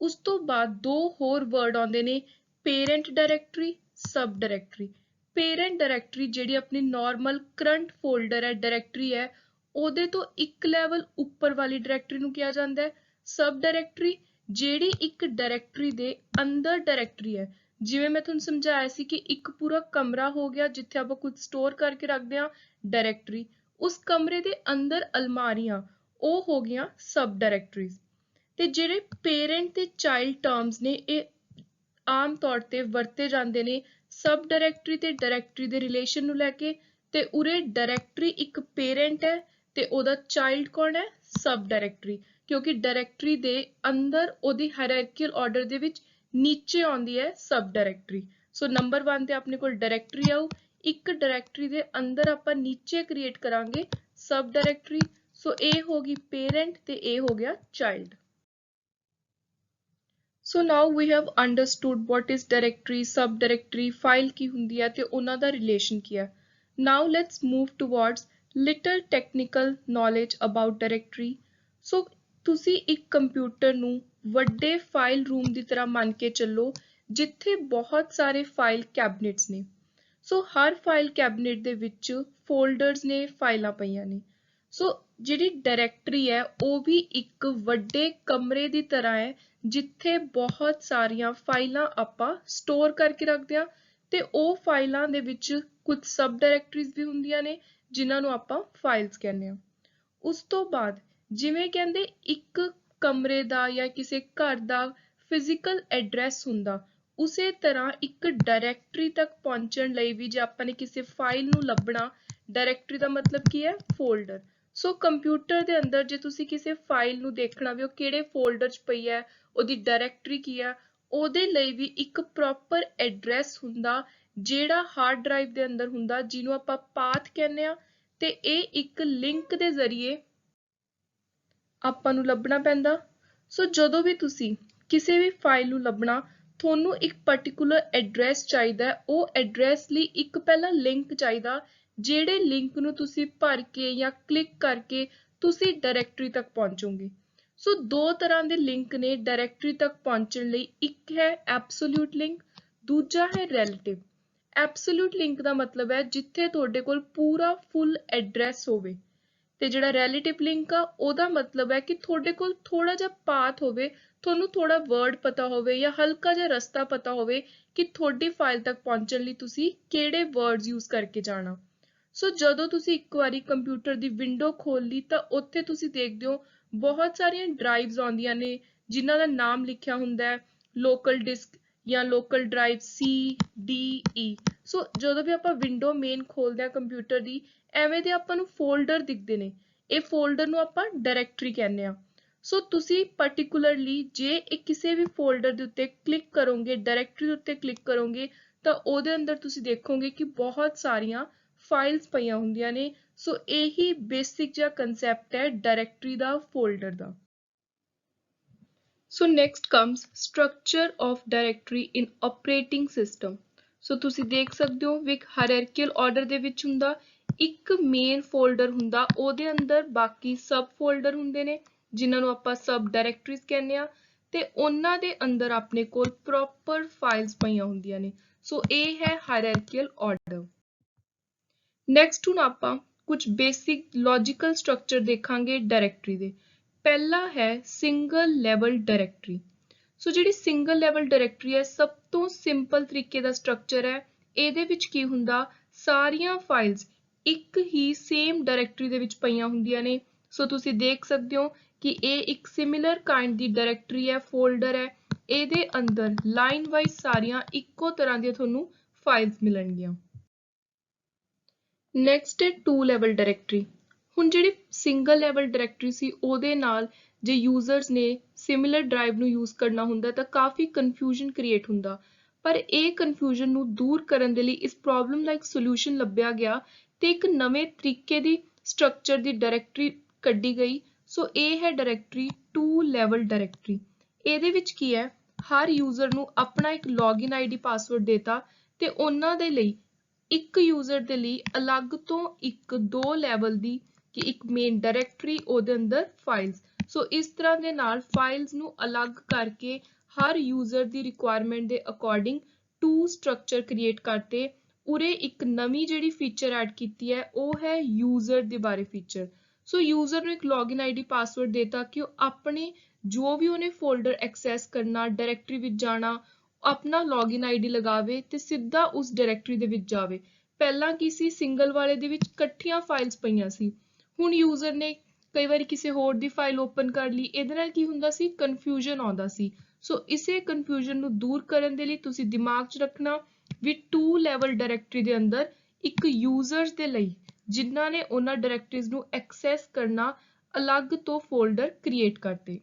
ਉਸ ਤੋਂ ਬਾਅਦ ਦੋ ਹੋਰ ਵਰਡ ਆਉਂਦੇ ਨੇ, ਪੇਰੈਂਟ ਡਾਇਰੈਕਟਰੀ, ਸਬ ਡਾਇਰੈਕਟਰੀ। ਪੇਰੈਂਟ ਡਾਇਰੈਕਟਰੀ ਜਿਹੜੀ ਆਪਣੀ ਨਾਰਮਲ ਕਰੰਟ ਫੋਲਡਰ ਹੈ, ਡਾਇਰੈਕਟਰੀ ਹੈ, ਉਹਦੇ ਤੋਂ ਇੱਕ ਲੈਵਲ ਉੱਪਰ ਵਾਲੀ ਡਾਇਰੈਕਟਰੀ ਨੂੰ ਕਿਹਾ ਜਾਂਦਾ ਹੈ ਸਬ ਡਾਇਰੈਕਟਰੀ, ਜਿਹੜੀ ਇੱਕ ਡਾਇਰੈਕਟਰੀ ਦੇ ਅੰਦਰ ਡਾਇਰੈਕਟਰੀ ਹੈ। ਜਿਵੇਂ ਮੈਂ ਤੁਹਾਨੂੰ ਸਮਝਾਇਆ ਸੀ ਕਿ ਇੱਕ ਪੂਰਾ ਕਮਰਾ ਹੋ ਗਿਆ ਜਿੱਥੇ ਆਪਾਂ ਕੁਝ ਸਟੋਰ ਕਰਕੇ ਰੱਖਦੇ ਹਾਂ, ਡਾਇਰੈਕਟਰੀ। ਉਸ ਕਮਰੇ ਦੇ ਅੰਦਰ ਅਲਮਾਰੀਆਂ, ਉਹ ਹੋ ਗਈਆਂ ਸਬ ਡਾਇਰੈਕਟਰੀਜ਼। ਤੇ ਜਿਹੜੇ ਪੇਰੈਂਟ ਤੇ ਚਾਈਲਡ ਟਰਮਸ ਨੇ, ਇਹ ਆਮ ਤੌਰ ਤੇ ਵਰਤੇ ਜਾਂਦੇ ਨੇ ਸਬ ਡਾਇਰੈਕਟਰੀ ਤੇ ਡਾਇਰੈਕਟਰੀ ਦੇ ਰਿਲੇਸ਼ਨ ਨੂੰ ਲੈ ਕੇ। ਤੇ ਉਰੇ ਡਾਇਰੈਕਟਰੀ ਇੱਕ ਪੇਰੈਂਟ ਹੈ ਤੇ ਉਹਦਾ ਚਾਈਲਡ ਕੌਣ ਹੈ, ਸਬ ਡਾਇਰੈਕਟਰੀ, ਕਿਉਂਕਿ ਡਾਇਰੈਕਟਰੀ ਦੇ ਅੰਦਰ ਉਹਦੀ ਹਾਇਰਾਰਕੀਅਲ ਆਰਡਰ ਦੇ ਵਿੱਚ ਨੀਚੇ ਆਉਂਦੀ ਹੈ ਸਬ ਡਾਇਰੈਕਟਰੀ। ਸੋ ਨੰਬਰ 1 ਤੇ ਆਪਣੇ ਕੋਲ ਡਾਇਰੈਕਟਰੀ ਆਊ, ਇੱਕ ਡਾਇਰੈਕਟਰੀ ਦੇ ਅੰਦਰ ਆਪਾਂ ਨੀਚੇ ਕ੍ਰੀਏਟ ਕਰਾਂਗੇ ਸਬ ਡਾਇਰੈਕਟਰੀ। ਸੋ ਇਹ ਹੋ ਗਈ ਪੇਰੈਂਟ ਤੇ ਇਹ ਹੋ ਗਿਆ child. So now we have understood what is directory, subdirectory, file ਕੀ ਹੁੰਦੀ ਹੈ ਤੇ ਉਹਨਾਂ ਦਾ relation ਕੀ ਹੈ। Now let's move towards little technical knowledge about directory. So ਤੁਸੀਂ ਇੱਕ ਕੰਪਿਊਟਰ ਨੂੰ ਵੱਡੇ ਫਾਈਲ ਰੂਮ ਦੀ ਤਰ੍ਹਾਂ ਮੰਨ ਕੇ ਚੱਲੋ ਜਿੱਥੇ ਬਹੁਤ ਸਾਰੇ ਫਾਈਲ ਕੈਬਨਿਟਸ ਨੇ। ਸੋ ਹਰ ਫਾਈਲ ਕੈਬਨਿਟ ਦੇ ਵਿੱਚ ਫੋਲਡਰਸ ਨੇ, ਫਾਈਲਾਂ ਪਈਆਂ ਨੇ। ਸੋ ਜਿਹੜੀ ਡਾਇਰੈਕਟਰੀ ਹੈ ਉਹ ਵੀ ਇੱਕ ਵੱਡੇ ਕਮਰੇ ਦੀ ਤਰ੍ਹਾਂ ਹੈ ਜਿੱਥੇ ਬਹੁਤ ਸਾਰੀਆਂ ਫਾਈਲਾਂ ਆਪਾਂ ਸਟੋਰ ਕਰਕੇ ਰੱਖਦੇ ਹਾਂ ਤੇ ਉਹ ਫਾਈਲਾਂ ਦੇ ਵਿੱਚ ਕੁਝ ਸਬ ਡਾਇਰੈਕਟਰੀਜ਼ ਵੀ ਹੁੰਦੀਆਂ ਨੇ ਜਿਨ੍ਹਾਂ ਨੂੰ ਆਪਾਂ ਫਾਈਲਸ ਕਹਿੰਦੇ ਹਾਂ। ਉਸ ਤੋਂ ਬਾਅਦ ਜਿਵੇਂ ਕਹਿੰਦੇ ਇੱਕ ਕਮਰੇ ਦਾ ਜਾਂ ਕਿਸੇ ਘਰ ਦਾ ਫਿਜ਼ੀਕਲ ਐਡਰੈਸ ਹੁੰਦਾ, ਉਸੇ ਤਰ੍ਹਾਂ ਇੱਕ ਡਾਇਰੈਕਟਰੀ ਤੱਕ ਪਹੁੰਚਣ ਲਈ ਵੀ ਜੇ ਆਪਾਂ ਨੇ ਕਿਸੇ ਫਾਈਲ ਨੂੰ ਲੱਭਣਾ, ਡਾਇਰੈਕਟਰੀ ਦਾ ਮਤਲਬ ਕੀ ਹੈ, ਫੋਲਡਰ। ਸੋ ਕੰਪਿਊਟਰ ਦੇ ਅੰਦਰ ਜੇ ਤੁਸੀਂ ਕਿਸੇ ਫਾਈਲ ਨੂੰ ਦੇਖਣਾ ਵੀ ਉਹ ਕਿਹੜੇ ਫੋਲਡਰ 'ਚ ਪਈ ਹੈ, ਉਹਦੀ ਡਾਇਰੈਕਟਰੀ ਕੀ ਹੈ, ਉਹਦੇ ਲਈ ਵੀ ਇੱਕ ਪ੍ਰੋਪਰ ਐਡਰੈਸ ਹੁੰਦਾ ਜਿਹੜਾ ਹਾਰਡ ਡਰਾਈਵ ਦੇ ਅੰਦਰ ਹੁੰਦਾ, ਜਿਹਨੂੰ ਆਪਾਂ ਪਾਥ ਕਹਿੰਦੇ ਆ। ਤੇ ਇਹ ਇੱਕ ਲਿੰਕ ਦੇ ਜ਼ਰੀਏ ਆਪਾਂ ਨੂੰ ਲੱਭਣਾ ਪੈਂਦਾ। ਸੋ ਜਦੋਂ ਵੀ ਤੁਸੀਂ ਕਿਸੇ ਵੀ ਫਾਈਲ ਨੂੰ ਲੱਭਣਾ, ਤੁਹਾਨੂੰ ਇੱਕ ਪਾਰਟਿਕੂਲਰ ਐਡਰੈਸ ਚਾਹੀਦਾ ਹੈ। ਉਹ ਐਡਰੈਸ ਲਈ ਇੱਕ ਪਹਿਲਾਂ ਲਿੰਕ ਚਾਹੀਦਾ, ਜਿਹੜੇ ਲਿੰਕ ਨੂੰ ਤੁਸੀਂ ਭਰ ਕੇ ਜਾਂ ਕਲਿੱਕ ਕਰਕੇ ਤੁਸੀਂ ਡਾਇਰੈਕਟਰੀ ਤੱਕ ਪਹੁੰਚੋਗੇ। ਸੋ ਦੋ ਤਰ੍ਹਾਂ ਦੇ ਲਿੰਕ ਨੇ ਡਾਇਰੈਕਟਰੀ ਤੱਕ ਪਹੁੰਚਣ ਲਈ, ਇੱਕ ਹੈ ਐਬਸੋਲਿਊਟ ਲਿੰਕ, ਦੂਜਾ ਹੈ ਰਿਲੇਟਿਵ। ਐਬਸੋਲਿਊਟ ਲਿੰਕ ਦਾ ਮਤਲਬ ਹੈ ਜਿੱਥੇ ਤੁਹਾਡੇ ਕੋਲ ਪੂਰਾ ਫੁੱਲ ਐਡਰੈਸ ਹੋਵੇ, ਤੇ ਜਿਹੜਾ ਰਿਲੇਟਿਵ ਲਿੰਕ ਆ ਉਹਦਾ ਮਤਲਬ ਹੈ ਕਿ ਤੁਹਾਡੇ ਕੋਲ ਥੋੜਾ ਜਿਹਾ ਪਾਥ ਹੋਵੇ, ਤੁਹਾਨੂੰ ਥੋੜਾ ਵਰਡ ਪਤਾ ਹੋਵੇ ਜਾਂ ਹਲਕਾ ਜਿਹਾ ਰਸਤਾ ਪਤਾ ਹੋਵੇ ਕਿ ਤੁਹਾਡੀ ਫਾਈਲ ਤੱਕ ਪਹੁੰਚਣ ਲਈ ਤੁਸੀਂ ਕਿਹੜੇ ਵਰਡਸ ਯੂਜ਼ ਕਰਕੇ ਜਾਣਾ। ਸੋ ਜਦੋਂ ਤੁਸੀਂ ਇੱਕ ਵਾਰੀ ਕੰਪਿਊਟਰ ਦੀ ਵਿੰਡੋ ਖੋਲ ਲਈ ਤਾਂ ਉੱਥੇ ਤੁਸੀਂ ਦੇਖਦੇ ਹੋ ਬਹੁਤ ਸਾਰੀਆਂ ਡਰਾਈਵਸ ਆਉਂਦੀਆਂ ਨੇ ਜਿਨ੍ਹਾਂ ਦਾ ਨਾਮ ਲਿਖਿਆ ਹੁੰਦਾ ਹੈ ਲੋਕਲ ਡਿਸਕ ਜਾਂ ਲੋਕਲ ਡਰਾਈਵ CDE। ਸੋ ਜਦੋਂ ਵੀ ਆਪਾਂ ਵਿੰਡੋ ਮੇਨ ਖੋਲਦੇ ਹਾਂ ਕੰਪਿਊਟਰ ਦੀ, ਐਵੇਂ ਦੇ ਆਪਾਂ ਨੂੰ ਫੋਲਡਰ ਦਿਖਦੇ ਨੇ, ਇਹ ਫੋਲਡਰ ਨੂੰ ਆਪਾਂ ਡਾਇਰੈਕਟਰੀ ਕਹਿੰਦੇ ਆ। ਸੋ ਤੁਸੀਂ ਪਾਰਟਿਕੂਲਰਲੀ ਜੇ ਇਹ ਕਿਸੇ ਵੀ ਫੋਲਡਰ ਦੇ ਉੱਤੇ ਕਲਿੱਕ ਕਰੋਗੇ, ਡਾਇਰੈਕਟਰੀ ਦੇ ਉੱਤੇ ਕਲਿੱਕ ਕਰੋਗੇ ਤਾਂ ਉਹਦੇ ਅੰਦਰ ਤੁਸੀਂ ਦੇਖੋਗੇ ਕਿ ਬਹੁਤ ਸਾਰੀਆਂ ਫਾਈਲਸ ਪਈਆਂ ਹੁੰਦੀਆਂ ਨੇ। ਸੋ ਇਹੀ ਬੇਸਿਕ ਜਿਹਾ ਕੰਸੈਪਟ ਹੈ directory the, folder the. So next comes structure of directory in operating system. So ਤੁਸੀਂ ਦੇਖ ਸਕਦੇ ਹੋ ਵੀ ਇੱਕ ਹਾਇਰਾਰਕੀਅਲ ਆਰਡਰ ਦੇ ਵਿੱਚ ਹੁੰਦਾ, ਇੱਕ ਮੇਨ ਫੋਲਡਰ ਹੁੰਦਾ, ਉਹਦੇ ਅੰਦਰ ਬਾਕੀ ਸਬ ਫੋਲਡਰ ਹੁੰਦੇ ਨੇ ਜਿਨ੍ਹਾਂ ਨੂੰ ਆਪਾਂ ਸਬ ਡਾਇਰੈਕਟਰੀਜ਼ ਕਹਿੰਦੇ ਆ, ਤੇ ਉਹਨਾਂ ਦੇ ਅੰਦਰ ਆਪਣੇ ਕੋਲ ਪ੍ਰੋਪਰ ਫਾਈਲਸ ਪਈਆਂ ਹੁੰਦੀਆਂ ਨੇ। ਸੋ ਇਹ ਹੈ ਹਾਇਰਾਰਕੀਅਲ ਆਰਡਰ। ਨੈਕਸਟ ਹੁਣ ਆਪਾਂ ਕੁਝ ਬੇਸਿਕ ਲੌਜੀਕਲ ਸਟਰਕਚਰ ਦੇਖਾਂਗੇ ਡਾਇਰੈਕਟਰੀ ਦੇ। ਪਹਿਲਾ ਹੈ ਸਿੰਗਲ ਲੈਵਲ ਡਾਇਰੈਕਟਰੀ। ਸੋ ਜਿਹੜੀ ਸਿੰਗਲ ਲੈਵਲ ਡਾਇਰੈਕਟਰੀ ਹੈ, ਸਭ ਤੋਂ ਸਿੰਪਲ ਤਰੀਕੇ ਦਾ ਸਟਰਕਚਰ ਹੈ। ਇਹਦੇ ਵਿੱਚ ਕੀ ਹੁੰਦਾ, ਸਾਰੀਆਂ ਫਾਈਲਸ ਇੱਕ ਹੀ ਸੇਮ ਡਾਇਰੈਕਟਰੀ ਦੇ ਵਿੱਚ ਪਈਆਂ ਹੁੰਦੀਆਂ ਨੇ। ਸੋ ਤੁਸੀਂ ਦੇਖ ਸਕਦੇ ਹੋ ਕਿ ਇਹ ਇੱਕ ਸਿਮਿਲਰ ਕਾਈਂਡ ਦੀ ਡਾਇਰੈਕਟਰੀ ਹੈ, ਫੋਲਡਰ ਹੈ। ਇਹਦੇ ਅੰਦਰ ਲਾਈਨ ਵਾਈਜ਼ ਸਾਰੀਆਂ ਇੱਕੋ ਤਰ੍ਹਾਂ ਦੀਆਂ ਤੁਹਾਨੂੰ ਫਾਈਲਸ ਮਿਲਣਗੀਆਂ। ਨੈਕਸਟ ਹੈ ਟੂ ਲੈਵਲ ਡਾਇਰੈਕਟਰੀ। ਹੁਣ ਜਿਹੜੀ ਸਿੰਗਲ ਲੈਵਲ ਡਾਇਰੈਕਟਰੀ ਸੀ ਉਹਦੇ ਨਾਲ ਜੇ ਯੂਜ਼ਰਸ ਨੇ ਸਿਮਿਲਰ ਡਰਾਈਵ ਨੂੰ ਯੂਜ਼ ਕਰਨਾ ਹੁੰਦਾ ਤਾਂ ਕਾਫੀ ਕਨਫਿਊਜ਼ਨ ਕ੍ਰੀਏਟ ਹੁੰਦਾ, ਪਰ ਇਹ ਕਨਫਿਊਜ਼ਨ ਨੂੰ ਦੂਰ ਕਰਨ ਦੇ ਲਈ ਇਸ ਪ੍ਰੋਬਲਮ ਦਾ ਇੱਕ ਸੋਲਿਊਸ਼ਨ ਲੱਭਿਆ ਗਿਆ ਤੇ ਇੱਕ ਨਵੇਂ ਤਰੀਕੇ ਦੀ ਸਟਰਕਚਰ ਦੀ ਡਾਇਰੈਕਟਰੀ ਕੱਢੀ ਗਈ। ਸੋ ਇਹ ਹੈ ਡਾਇਰੈਕਟਰੀ 2 ਲੈਵਲ ਡਾਇਰੈਕਟਰੀ। ਇਹਦੇ ਵਿੱਚ ਕੀ ਹੈ, ਹਰ ਯੂਜ਼ਰ ਨੂੰ ਆਪਣਾ ਇੱਕ ਲੌਗਇਨ ਆਈਡੀ ਪਾਸਵਰਡ ਦੇਤਾ ਤੇ ਉਹਨਾਂ ਦੇ ਲਈ ਇੱਕ ਯੂਜ਼ਰ ਦੇ ਲਈ ਅਲੱਗ ਤੋਂ ਇੱਕ 2 ਲੈਵਲ ਦੀ ਕਿ ਇੱਕ ਮੇਨ ਡਾਇਰੈਕਟਰੀ ਉਹਦੇ ਅੰਦਰ ਫਾਈਲਸ। ਸੋ ਇਸ ਤਰ੍ਹਾਂ ਦੇ ਨਾਲ ਫਾਈਲਸ ਨੂੰ ਅਲੱਗ ਕਰਕੇ ਹਰ ਯੂਜ਼ਰ ਦੀ ਰਿਕੁਆਇਰਮੈਂਟ ਦੇ ਅਕੋਰਡਿੰਗ 2 ਸਟਰਕਚਰ ਕ੍ਰੀਏਟ ਕਰਤੇ। ਉਰੇ ਇੱਕ ਨਵੀਂ ਜਿਹੜੀ ਫੀਚਰ ਐਡ ਕੀਤੀ ਹੈ ਉਹ ਹੈ ਯੂਜ਼ਰ ਦੇ ਬਾਰੇ ਫੀਚਰ। ਸੋ ਯੂਜ਼ਰ ਨੂੰ ਇੱਕ ਲੌਗਇਨ ਆਈਡੀ ਪਾਸਵਰਡ ਦੇਤਾ ਕਿ ਉਹ ਆਪਣੇ ਜੋ ਵੀ ਉਹਨੇ ਫੋਲਡਰ ਐਕਸੈਸ ਕਰਨਾ, ਡਾਇਰੈਕਟਰੀ ਵਿੱਚ ਜਾਣਾ, ਆਪਣਾ ਲੌਗਇਨ ਆਈਡੀ ਲਗਾਵੇ ਤੇ ਸਿੱਧਾ ਉਸ ਡਾਇਰੈਕਟਰੀ ਦੇ ਵਿੱਚ ਜਾਵੇ। ਪਹਿਲਾਂ ਕੀ ਸੀ, ਸਿੰਗਲ ਵਾਲੇ ਦੇ ਵਿੱਚ ਇਕੱਠੀਆਂ ਫਾਈਲਸ ਪਈਆਂ ਸੀ। ਹੁਣ ਯੂਜ਼ਰ ਨੇ ਕਈ ਵਾਰੀ ਕਿਸੇ ਹੋਰ ਦੀ ਫਾਈਲ ਓਪਨ ਕਰ ਲਈ, ਇਹਦੇ ਨਾਲ ਕੀ ਹੁੰਦਾ ਸੀ, ਕਨਫਿਊਜ਼ਨ ਆਉਂਦਾ ਸੀ। ਸੋ ਇਸੇ ਕਨਫਿਊਜ਼ਨ ਨੂੰ ਦੂਰ ਕਰਨ ਦੇ ਲਈ ਤੁਸੀਂ ਦਿਮਾਗ 'ਚ ਰੱਖਣਾ ਵੀ 2 ਲੈਵਲ ਡਾਇਰੈਕਟਰੀ ਦੇ ਅੰਦਰ ਇੱਕ ਯੂਜ਼ਰਸ ਦੇ ਲਈ ਜਿਨ੍ਹਾਂ ਨੇ ਉਹਨਾਂ ਡਾਇਰੈਕਟਰੀਜ਼ ਨੂੰ ਐਕਸੈਸ ਕਰਨਾ ਅਲੱਗ ਤੋਂ ਫੋਲਡਰ ਕ੍ਰੀਏਟ ਕਰਤੇ।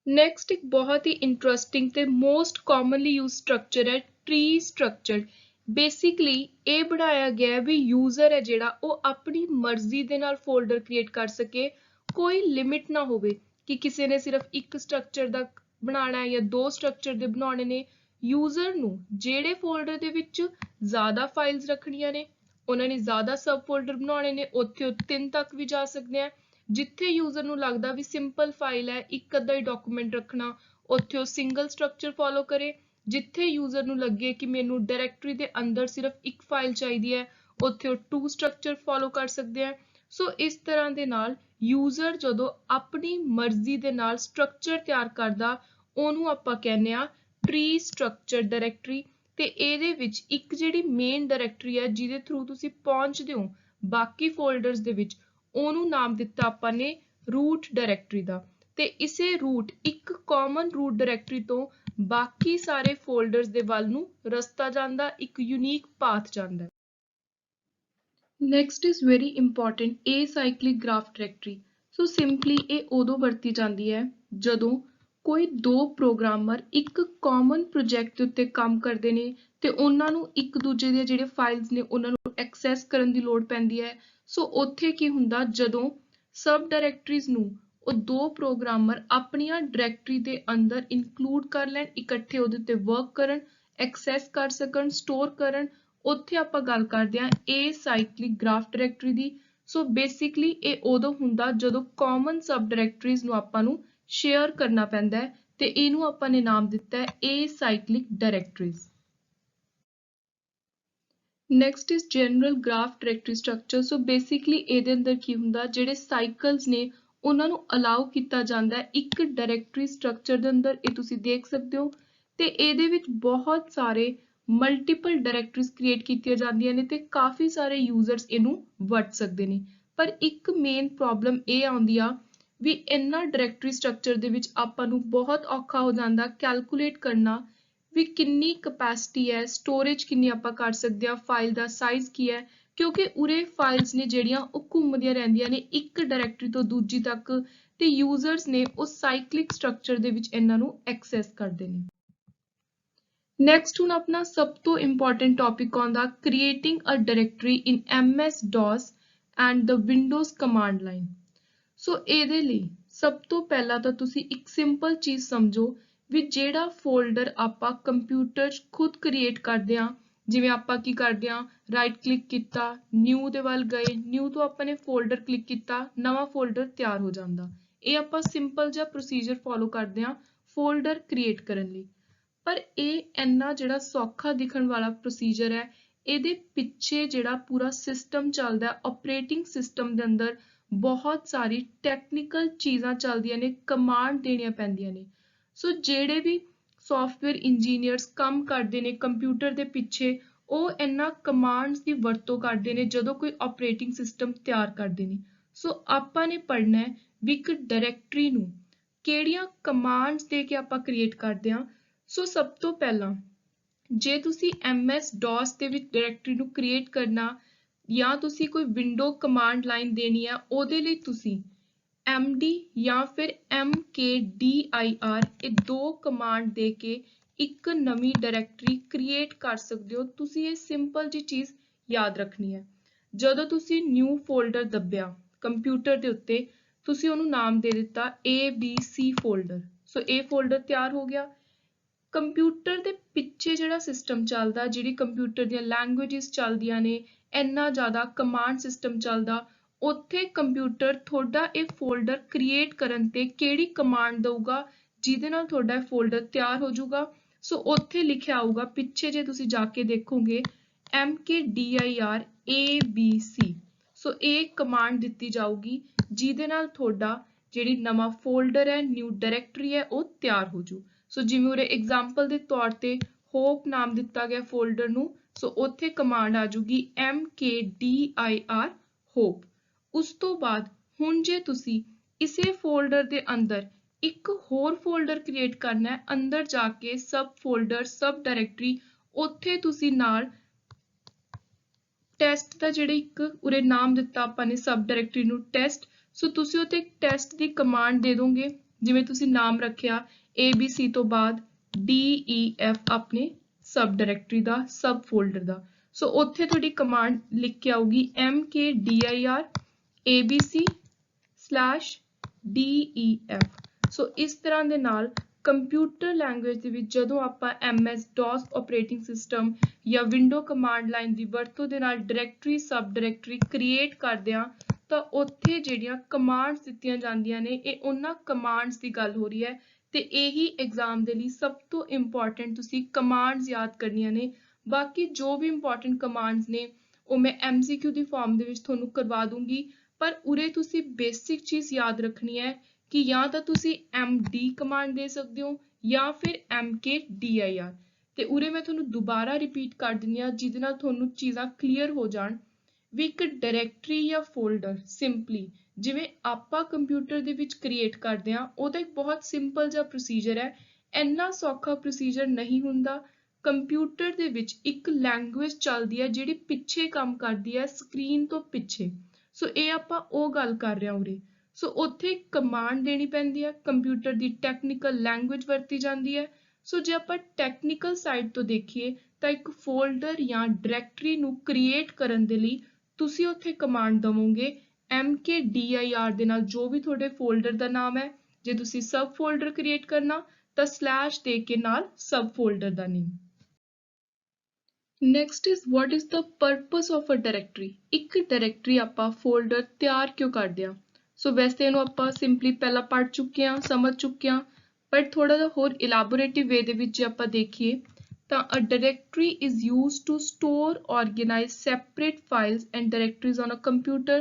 ਨੈਕਸਟ ਇੱਕ ਬਹੁਤ ਹੀ ਇੰਟਰਸਟਿੰਗ ਤੇ ਮੋਸਟ ਕਾਮਨਲੀ ਯੂਜ਼ ਸਟਰਕਚਰ ਹੈ ਟਰੀ ਸਟਰਕਚਰ। ਬੇਸਿਕਲੀ ਇਹ ਬਣਾਇਆ ਗਿਆ ਵੀ ਯੂਜ਼ਰ ਹੈ ਜਿਹੜਾ ਉਹ ਆਪਣੀ ਮਰਜ਼ੀ ਦੇ ਨਾਲ ਫੋਲਡਰ ਕ੍ਰੀਏਟ ਕਰ ਸਕੇ, ਕੋਈ ਲਿਮਿਟ ਨਾ ਹੋਵੇ ਕਿ ਕਿਸੇ ਨੇ ਸਿਰਫ ਇੱਕ ਸਟਰਕਚਰ ਦਾ ਬਣਾਉਣਾ ਹੈ ਜਾਂ 2 ਸਟਰਕਚਰ ਦੇ ਬਣਾਉਣੇ ਨੇ। ਯੂਜ਼ਰ ਨੂੰ ਜਿਹੜੇ ਫੋਲਡਰ ਦੇ ਵਿੱਚ ਜ਼ਿਆਦਾ ਫਾਈਲਸ ਰੱਖਣੀਆਂ ਨੇ, ਉਹਨਾਂ ਨੇ ਜ਼ਿਆਦਾ ਸਬ ਫੋਲਡਰ ਬਣਾਉਣੇ ਨੇ, ਉੱਥੇ ਉਹ 3 ਤੱਕ ਵੀ ਜਾ ਸਕਦੇ ਆ। ਜਿੱਥੇ ਯੂਜ਼ਰ ਨੂੰ ਲੱਗਦਾ ਵੀ ਸਿੰਪਲ ਫਾਈਲ ਹੈ, ਇੱਕ ਅੱਧਾ ਹੀ ਡਾਕੂਮੈਂਟ ਰੱਖਣਾ, ਉੱਥੇ ਉਹ ਸਿੰਗਲ ਸਟਰਕਚਰ ਫੋਲੋ ਕਰੇ। ਜਿੱਥੇ ਯੂਜ਼ਰ ਨੂੰ ਲੱਗੇ ਕਿ ਮੈਨੂੰ ਡਾਇਰੈਕਟਰੀ ਦੇ ਅੰਦਰ ਸਿਰਫ ਇੱਕ ਫਾਈਲ ਚਾਹੀਦੀ ਹੈ, ਉੱਥੇ ਉਹ 2 ਸਟਰਕਚਰ ਫੋਲੋ ਕਰ ਸਕਦੇ ਆ। ਸੋ ਇਸ ਤਰ੍ਹਾਂ ਦੇ ਨਾਲ ਯੂਜ਼ਰ ਜਦੋਂ ਆਪਣੀ ਮਰਜ਼ੀ ਦੇ ਨਾਲ ਸਟਰਕਚਰ ਤਿਆਰ ਕਰਦਾ, ਉਹਨੂੰ ਆਪਾਂ ਕਹਿੰਦੇ ਆ ਟਰੀ ਸਟਰਕਚਰ ਡਾਇਰੈਕਟਰੀ। ਤੇ ਇਹਦੇ ਵਿੱਚ ਇੱਕ ਜਿਹੜੀ ਮੇਨ ਡਾਇਰੈਕਟਰੀ ਹੈ ਜਿਹਦੇ ਥਰੂ ਤੁਸੀਂ ਪਹੁੰਚਦੇ ਹੋ ਬਾਕੀ ਫੋਲਡਰਸ ਦੇ ਵਿੱਚ, ਉਹਨੂੰ ਨਾਮ ਦਿੱਤਾ ਆਪਾਂ ਨੇ ਰੂਟ ਡਾਇਰੈਕਟਰੀ ਦਾ। ਤੇ ਇਸੇ ਰੂਟ ਇੱਕ ਕਾਮਨ ਰੂਟ ਡਾਇਰੈਕਟਰੀ ਤੋਂ ਬਾਕੀ ਸਾਰੇ ਫੋਲਡਰਸ ਦੇ ਵੱਲ ਨੂੰ ਰਸਤਾ ਜਾਂਦਾ, ਇੱਕ ਯੂਨੀਕ ਪਾਥ ਜਾਂਦਾ। Next is very important acyclic graph directory. So simply ਇਹ ਉਦੋਂ ਵਰਤੀ ਜਾਂਦੀ ਹੈ ਜਦੋਂ ਕੋਈ 2 ਪ੍ਰੋਗਰਾਮਰ ਇੱਕ ਕਾਮਨ ਪ੍ਰੋਜੈਕਟ ਦੇ ਉੱਤੇ ਕੰਮ ਕਰਦੇ ਨੇ ਤੇ ਉਹਨਾਂ ਨੂੰ ਇੱਕ ਦੂਜੇ ਦੀਆਂ ਜਿਹੜੇ ਫਾਈਲਸ ਨੇ ਉਹਨਾਂ ਨੂੰ ਐਕਸੈਸ ਕਰਨ ਦੀ ਲੋੜ ਪੈਂਦੀ ਹੈ। ਸੋ ਉੱਥੇ ਕੀ ਹੁੰਦਾ, ਜਦੋਂ ਸਬ ਡਾਇਰੈਕਟਰੀਜ਼ ਨੂੰ ਉਹ 2 ਪ੍ਰੋਗਰਾਮਰ ਆਪਣੀਆਂ ਡਾਇਰੈਕਟਰੀ ਦੇ ਅੰਦਰ ਇਨਕਲੂਡ ਕਰ ਲੈਣ, ਇਕੱਠੇ ਉਹਦੇ ਉੱਤੇ ਵਰਕ ਕਰਨ, ਐਕਸੈਸ ਕਰ ਸਕਣ, ਸਟੋਰ ਕਰਨ, ਉੱਥੇ ਆਪਾਂ ਗੱਲ ਕਰਦੇ ਹਾਂ ਏਸਾਈਕਲਿਕ ਗ੍ਰਾਫ ਡਾਇਰੈਕਟਰੀ ਦੀ। ਸੋ ਬੇਸਿਕਲੀ ਇਹ ਉਦੋਂ ਹੁੰਦਾ ਜਦੋਂ ਕਾਮਨ ਸਬ ਡਾਇਰੈਕਟਰੀਜ਼ ਨੂੰ ਆਪਾਂ ਨੂੰ ਸ਼ੇਅਰ ਕਰਨਾ ਪੈਂਦਾ ਹੈ ਤੇ ਇਹਨੂੰ ਆਪਾਂ ਨੇ ਨਾਮ ਦਿੱਤਾ ਹੈ acyclic directories. Next is general graph directory structure. So basically ਇਹਦੇ ਅੰਦਰ ਕੀ ਹੁੰਦਾ, ਜਿਹੜੇ ਸਾਈਕਲਸ ਨੇ ਉਹਨਾਂ ਨੂੰ ਅਲਾਉ ਕੀਤਾ ਜਾਂਦਾ ਹੈ ਇੱਕ ਡਾਇਰੈਕਟਰੀ ਸਟਰਕਚਰ ਦੇ ਅੰਦਰ। ਇਹ ਤੁਸੀਂ ਦੇਖ ਸਕਦੇ ਹੋ ਤੇ ਇਹਦੇ ਵਿੱਚ ਬਹੁਤ ਸਾਰੇ ਮਲਟੀਪਲ ਡਾਇਰੈਕਟਰੀਜ਼ ਕ੍ਰੀਏਟ ਕੀਤੀਆਂ ਜਾਂਦੀਆਂ ਨੇ ਤੇ ਕਾਫੀ ਸਾਰੇ ਯੂਜ਼ਰਸ ਇਹਨੂੰ ਵਰਤ ਸਕਦੇ ਨੇ। ਪਰ ਇੱਕ ਮੇਨ ਪ੍ਰੋਬਲਮ ਇਹ ਆਉਂਦੀ ਆ ਵੀ ਇਹਨਾਂ ਡਾਇਰੈਕਟਰੀ ਸਟਰਕਚਰ ਦੇ ਵਿੱਚ ਆਪਾਂ ਨੂੰ ਬਹੁਤ ਔਖਾ ਹੋ ਜਾਂਦਾ ਕੈਲਕੂਲੇਟ ਕਰਨਾ ਵੀ ਕਿੰਨੀ ਕਪੈਸਿਟੀ ਹੈ, ਸਟੋਰੇਜ ਕਿੰਨੀ ਆਪਾਂ ਕਰ ਸਕਦੇ ਹਾਂ, ਫਾਈਲ ਦਾ ਸਾਈਜ਼ ਕੀ ਹੈ, ਕਿਉਂਕਿ ਉਰੇ ਫਾਈਲਸ ਨੇ ਜਿਹੜੀਆਂ ਉਹ ਘੁੰਮਦੀਆਂ ਰਹਿੰਦੀਆਂ ਨੇ ਇੱਕ ਡਾਇਰੈਕਟਰੀ ਤੋਂ ਦੂਜੀ ਤੱਕ ਤੇ ਯੂਜ਼ਰਸ ਨੇ ਉਹ ਸਾਈਕਲਿਕ ਸਟਰਕਚਰ ਦੇ ਵਿੱਚ ਇਹਨਾਂ ਨੂੰ ਐਕਸੈਸ ਕਰਦੇ ਨੇ। ਨੈਕਸਟ ਹੁਣ ਆਪਣਾ ਸਭ ਤੋਂ ਇੰਪੋਰਟੈਂਟ ਟੌਪਿਕ ਆਉਂਦਾ creating a directory in MS-DOS and the Windows command line. So ਇਹਦੇ ਲਈ ਸਭ ਤੋਂ ਪਹਿਲਾਂ ਤਾਂ ਤੁਸੀਂ ਇੱਕ ਸਿੰਪਲ ਚੀਜ਼ ਸਮਝੋ ਵੀ ਜਿਹੜਾ ਫੋਲਡਰ ਆਪਾਂ ਕੰਪਿਊਟਰ 'ਚ ਖੁਦ ਕ੍ਰੀਏਟ ਕਰਦੇ ਹਾਂ, ਜਿਵੇਂ ਆਪਾਂ ਕੀ ਕਰਦੇ ਹਾਂ, ਰਾਈਟ ਕਲਿੱਕ ਕੀਤਾ, ਨਿਊ ਦੇ ਵੱਲ ਗਏ, ਨਿਊ ਤੋਂ ਆਪਾਂ ਨੇ ਫੋਲਡਰ ਕਲਿੱਕ ਕੀਤਾ, ਨਵਾਂ ਫੋਲਡਰ ਤਿਆਰ ਹੋ ਜਾਂਦਾ। ਇਹ ਆਪਾਂ ਸਿੰਪਲ ਜਿਹਾ ਪ੍ਰੋਸੀਜਰ ਫੋਲੋ ਕਰਦੇ ਹਾਂ ਫੋਲਡਰ ਕ੍ਰੀਏਟ ਕਰਨ ਲਈ। ਪਰ ਇਹ ਇੰਨਾ ਜਿਹੜਾ ਸੌਖਾ ਦਿਖਣ ਵਾਲਾ ਪ੍ਰੋਸੀਜਰ ਹੈ, ਇਹਦੇ ਪਿੱਛੇ ਜਿਹੜਾ ਪੂਰਾ ਸਿਸਟਮ ਚੱਲਦਾ, ਆਪਰੇਟਿੰਗ ਸਿਸਟਮ ਦੇ ਅੰਦਰ ਬਹੁਤ ਸਾਰੀ ਟੈਕਨੀਕਲ ਚੀਜ਼ਾਂ ਚੱਲਦੀਆਂ ਨੇ, ਕਮਾਂਡ ਦੇਣੀਆਂ ਪੈਂਦੀਆਂ ਨੇ। ਸੋ ਜਿਹੜੇ ਵੀ ਸੌਫਟਵੇਅਰ ਇੰਜੀਨੀਅਰਸ ਕੰਮ ਕਰਦੇ ਨੇ ਕੰਪਿਊਟਰ ਦੇ ਪਿੱਛੇ, ਉਹ ਇਹਨਾਂ ਕਮਾਂਡਸ ਦੀ ਵਰਤੋਂ ਕਰਦੇ ਨੇ ਜਦੋਂ ਕੋਈ ਆਪਰੇਟਿੰਗ ਸਿਸਟਮ ਤਿਆਰ ਕਰਦੇ ਨੇ। ਸੋ ਆਪਾਂ ਨੇ ਪੜ੍ਹਨਾ ਹੈ ਵੀ ਇੱਕ ਡਾਇਰੈਕਟਰੀ ਨੂੰ ਕਿਹੜੀਆਂ ਕਮਾਂਡਸ ਦੇ ਕੇ ਆਪਾਂ ਕ੍ਰੀਏਟ ਕਰਦੇ ਹਾਂ। ਸੋ ਸਭ ਤੋਂ ਪਹਿਲਾਂ ਜੇ ਤੁਸੀਂ MS-DOS ਦੇ ਵਿੱਚ ਡਾਇਰੈਕਟਰੀ ਨੂੰ ਕ੍ਰੀਏਟ ਕਰਨਾ ਜਾਂ ਤੁਸੀਂ ਕੋਈ ਵਿੰਡੋ ਕਮਾਂਡ ਲਾਈਨ ਦੇਣੀ ਆ, ਉਹਦੇ ਲਈ ਤੁਸੀਂ MD ਜਾਂ ਫਿਰ MKDIR ਇਹ 2 ਕਮਾਂਡ ਦੇ ਕੇ ਇੱਕ ਨਵੀਂ ਡਾਇਰੈਕਟਰੀ ਕ੍ਰੀਏਟ ਕਰ ਸਕਦੇ ਹੋ। ਤੁਸੀਂ ਇਹ ਸਿੰਪਲ ਜੀ ਚੀਜ਼ ਯਾਦ ਰੱਖਣੀ ਹੈ। ਜਦੋਂ ਤੁਸੀਂ ਨਿਊ ਫੋਲਡਰ ਦੱਬਿਆ ਕੰਪਿਊਟਰ ਦੇ ਉੱਤੇ, ਤੁਸੀਂ ਉਹਨੂੰ ਨਾਮ ਦੇ ਦਿੱਤਾ ABC ਫੋਲਡਰ। ਸੋ ਇਹ ਫੋਲਡਰ ਤਿਆਰ ਹੋ ਗਿਆ। ਕੰਪਿਊਟਰ ਦੇ ਪਿੱਛੇ ਜਿਹੜਾ ਸਿਸਟਮ ਚੱਲਦਾ, ਜਿਹੜੀ ਕੰਪਿਊਟਰ ਦੀਆਂ ਲੈਂਗੁਏਜਸ ਚੱਲਦੀਆਂ ਨੇ, ਇੰਨਾ ਜ਼ਿਆਦਾ ਕਮਾਂਡ ਸਿਸਟਮ ਚੱਲਦਾ, ਉੱਥੇ ਕੰਪਿਊਟਰ ਤੁਹਾਡਾ ਇਹ ਫੋਲਡਰ ਕ੍ਰੀਏਟ ਕਰਨ ਤੇ ਕਿਹੜੀ ਕਮਾਂਡ ਦਊਗਾ ਜਿਹਦੇ ਨਾਲ ਤੁਹਾਡਾ ਇਹ ਫੋਲਡਰ ਤਿਆਰ ਹੋ ਜਾਊਗਾ। ਸੋ ਉੱਥੇ ਲਿਖਿਆ ਆਊਗਾ ਪਿੱਛੇ, ਜੇ ਤੁਸੀਂ ਜਾ ਕੇ ਦੇਖੋਗੇ mkdir abc। ਸੋ ਇਹ ਕਮਾਂਡ ਦਿੱਤੀ ਜਾਊਗੀ ਜਿਹਦੇ ਨਾਲ ਤੁਹਾਡਾ ਜਿਹੜੀ ਨਵਾਂ ਫੋਲਡਰ ਹੈ, ਨਿਊ ਡਾਇਰੈਕਟਰੀ ਹੈ, ਉਹ ਤਿਆਰ ਹੋ ਜੂ। ਸੋ ਜਿਵੇਂ ਉਰੇ ਐਗਜ਼ਾਮਪਲ ਦੇ ਤੌਰ ਤੇ ਹੋਪ ਨਾਮ ਦਿੱਤਾ ਗਿਆ ਫੋਲਡਰ ਨੂੰ, ਸੋ ਉੱਥੇ ਕਮਾਂਡ ਆ ਜੂਗੀ mkdir ਹੋਪ। ਉਸ ਤੋਂ ਬਾਅਦ ਹੁਣ ਜੇ ਤੁਸੀਂ ਇਸੇ ਫੋਲਡਰ ਦੇ ਅੰਦਰ ਇੱਕ ਹੋਰ ਫੋਲਡਰ ਕ੍ਰੀਏਟ ਕਰਨਾ ਹੈ, ਅੰਦਰ ਜਾ ਕੇ ਸਬ ਫੋਲਡਰ, ਸਬ ਡਾਇਰੈਕਟਰੀ, ਉੱਥੇ ਤੁਸੀਂ ਨਾਲ ਟੈਸਟ ਦਾ ਜਿਹੜਾ ਇੱਕ ਉਰੇ ਨਾਮ ਦਿੱਤਾ ਆਪਾਂ ਨੇ ਸਬ ਡਾਇਰੈਕਟਰੀ ਨੂੰ ਟੈਸਟ, ਸੋ ਤੁਸੀਂ ਉੱਥੇ ਟੈਸਟ ਦੀ ਕਮਾਂਡ ਦੇ ਦੋਗੇ। ਜਿਵੇਂ ਤੁਸੀਂ ਨਾਮ ਰੱਖਿਆ ABC ਤੋਂ ਬਾਅਦ DEF ਆਪਣੇ ਸਬ ਡਾਇਰੈਕਟਰੀ ਦਾ, ਸਬ ਫੋਲਡਰ ਦਾ। ਸੋ ਉੱਥੇ ਤੁਹਾਡੀ ਕਮਾਂਡ ਲਿਖ ਕੇ ਆਊਗੀ mkdir abc/def। ਸੋ ਇਸ ਤਰ੍ਹਾਂ ਦੇ ਨਾਲ ਕੰਪਿਊਟਰ ਲੈਂਗੁਏਜ ਦੇ ਵਿੱਚ ਜਦੋਂ ਆਪਾਂ MS-DOS ਆਪਰੇਟਿੰਗ ਸਿਸਟਮ ਜਾਂ ਵਿੰਡੋ ਕਮਾਂਡ ਲਾਈਨ ਦੀ ਵਰਤੋਂ ਦੇ ਨਾਲ ਡਾਇਰੈਕਟਰੀ, ਸਬ ਡਾਇਰੈਕਟਰੀ ਕ੍ਰੀਏਟ ਕਰਦੇ ਹਾਂ, ਤਾਂ ਉੱਥੇ ਜਿਹੜੀਆਂ ਕਮਾਂਡਸ ਦਿੱਤੀਆਂ ਜਾਂਦੀਆਂ ਨੇ, ਇਹ ਉਹਨਾਂ ਕਮਾਂਡਸ ਦੀ ਗੱਲ ਹੋ ਰਹੀ ਹੈ। ਤੇ ਇਹੀ ਐਗਜ਼ਾਮ ਦੇ ਲਈ ਸਭ ਤੋਂ ਇੰਪੋਰਟੈਂਟ ਤੁਸੀਂ ਕਮਾਂਡਸ ਯਾਦ ਕਰਨੀਆਂ ਨੇ। ਬਾਕੀ ਜੋ ਵੀ ਇੰਪੋਰਟੈਂਟ ਕਮਾਂਡਸ ਨੇ ਉਹ ਮੈਂ MCQ ਦੀ ਫਾਰਮ ਦੇ ਵਿੱਚ ਤੁਹਾਨੂੰ ਕਰਵਾ ਦੂੰਗੀ, ਪਰ ਉਰੇ ਤੁਸੀਂ ਬੇਸਿਕ ਚੀਜ਼ ਯਾਦ ਰੱਖਣੀ ਹੈ ਕਿ ਜਾਂ ਤਾਂ ਤੁਸੀਂ MD ਕਮਾਂਡ ਦੇ ਸਕਦੇ ਹੋ ਜਾਂ ਫਿਰ mkdir। ਤੇ ਉਰੇ ਮੈਂ ਤੁਹਾਨੂੰ ਦੁਬਾਰਾ ਰਿਪੀਟ ਕਰ ਦਿੰਦੀ ਹਾਂ ਜਿਹਦੇ ਨਾਲ ਤੁਹਾਨੂੰ ਚੀਜ਼ਾਂ ਕਲੀਅਰ ਹੋ ਜਾਣ। ਵੀ ਇੱਕ ਡਾਇਰੈਕਟਰੀ ਜਾਂ ਫੋਲਡਰ ਸਿੰਪਲੀ ਜਿਵੇਂ ਆਪਾਂ ਕੰਪਿਊਟਰ ਦੇ ਵਿੱਚ ਕ੍ਰੀਏਟ ਕਰਦੇ ਹਾਂ, ਉਹਦਾ ਇੱਕ ਬਹੁਤ ਸਿੰਪਲ ਜਿਹਾ ਪ੍ਰੋਸੀਜਰ ਹੈ। ਇੰਨਾ ਸੌਖਾ ਪ੍ਰੋਸੀਜਰ ਨਹੀਂ ਹੁੰਦਾ। ਕੰਪਿਊਟਰ ਦੇ ਵਿੱਚ ਇੱਕ ਲੈਂਗੁਏਜ ਚੱਲਦੀ ਹੈ ਜਿਹੜੀ ਪਿੱਛੇ ਕੰਮ ਕਰਦੀ ਹੈ, ਸਕਰੀਨ ਤੋਂ ਪਿੱਛੇ। ਸੋ ਇਹ ਆਪਾਂ ਉਹ ਗੱਲ ਕਰ ਰਹੇ ਹਾਂ ਉਰੇ। ਸੋ ਉੱਥੇ ਕਮਾਂਡ ਦੇਣੀ ਪੈਂਦੀ ਹੈ, ਕੰਪਿਊਟਰ ਦੀ ਟੈਕਨੀਕਲ ਲੈਂਗੁਏਜ ਵਰਤੀ ਜਾਂਦੀ ਹੈ। ਸੋ ਜੇ ਆਪਾਂ ਟੈਕਨੀਕਲ ਸਾਈਡ ਤੋਂ ਦੇਖੀਏ ਤਾਂ ਇੱਕ ਫੋਲਡਰ ਜਾਂ ਡਾਇਰੈਕਟਰੀ ਨੂੰ ਕ੍ਰੀਏਟ ਕਰਨ ਦੇ ਲਈ ਤੁਸੀਂ ਉੱਥੇ ਕਮਾਂਡ ਦਵੋਗੇ mkdir ਦੇ ਨਾਲ ਜੋ ਵੀ ਤੁਹਾਡੇ ਫੋਲਡਰ ਦਾ ਨਾਮ ਹੈ। ਜੇ ਤੁਸੀਂ ਸਬ ਫੋਲਡਰ ਕ੍ਰੀਏਟ ਕਰਨਾ ਤਾਂ ਸਲੈਸ਼ ਦੇ ਕੇ ਨਾਲ ਸਬ ਫੋਲਡਰ ਦਾ name. Next is what is the purpose of a directory. ਇੱਕ ਡਾਇਰੈਕਟਰੀ ਆਪਾਂ ਫੋਲਡਰ ਤਿਆਰ ਕਿਉਂ ਕਰਦੇ ਹਾਂ? ਸੋ ਵੈਸੇ ਇਹਨੂੰ ਆਪਾਂ ਸਿੰਪਲੀ ਪਹਿਲਾਂ ਪੜ੍ਹ ਚੁੱਕੇ ਹਾਂ, ਸਮਝ ਚੁੱਕੇ ਹਾਂ, ਬਟ ਥੋੜਾ ਜਿਹਾ ਹੋਰ ਇਲਾਬੋਰੇਟਿਵ ਵੇ ਦੇ ਵਿੱਚ ਜੇ ਆਪਾਂ ਦੇਖੀਏ ਤਾਂ a directory is used to store, organize separate files and directories on a computer.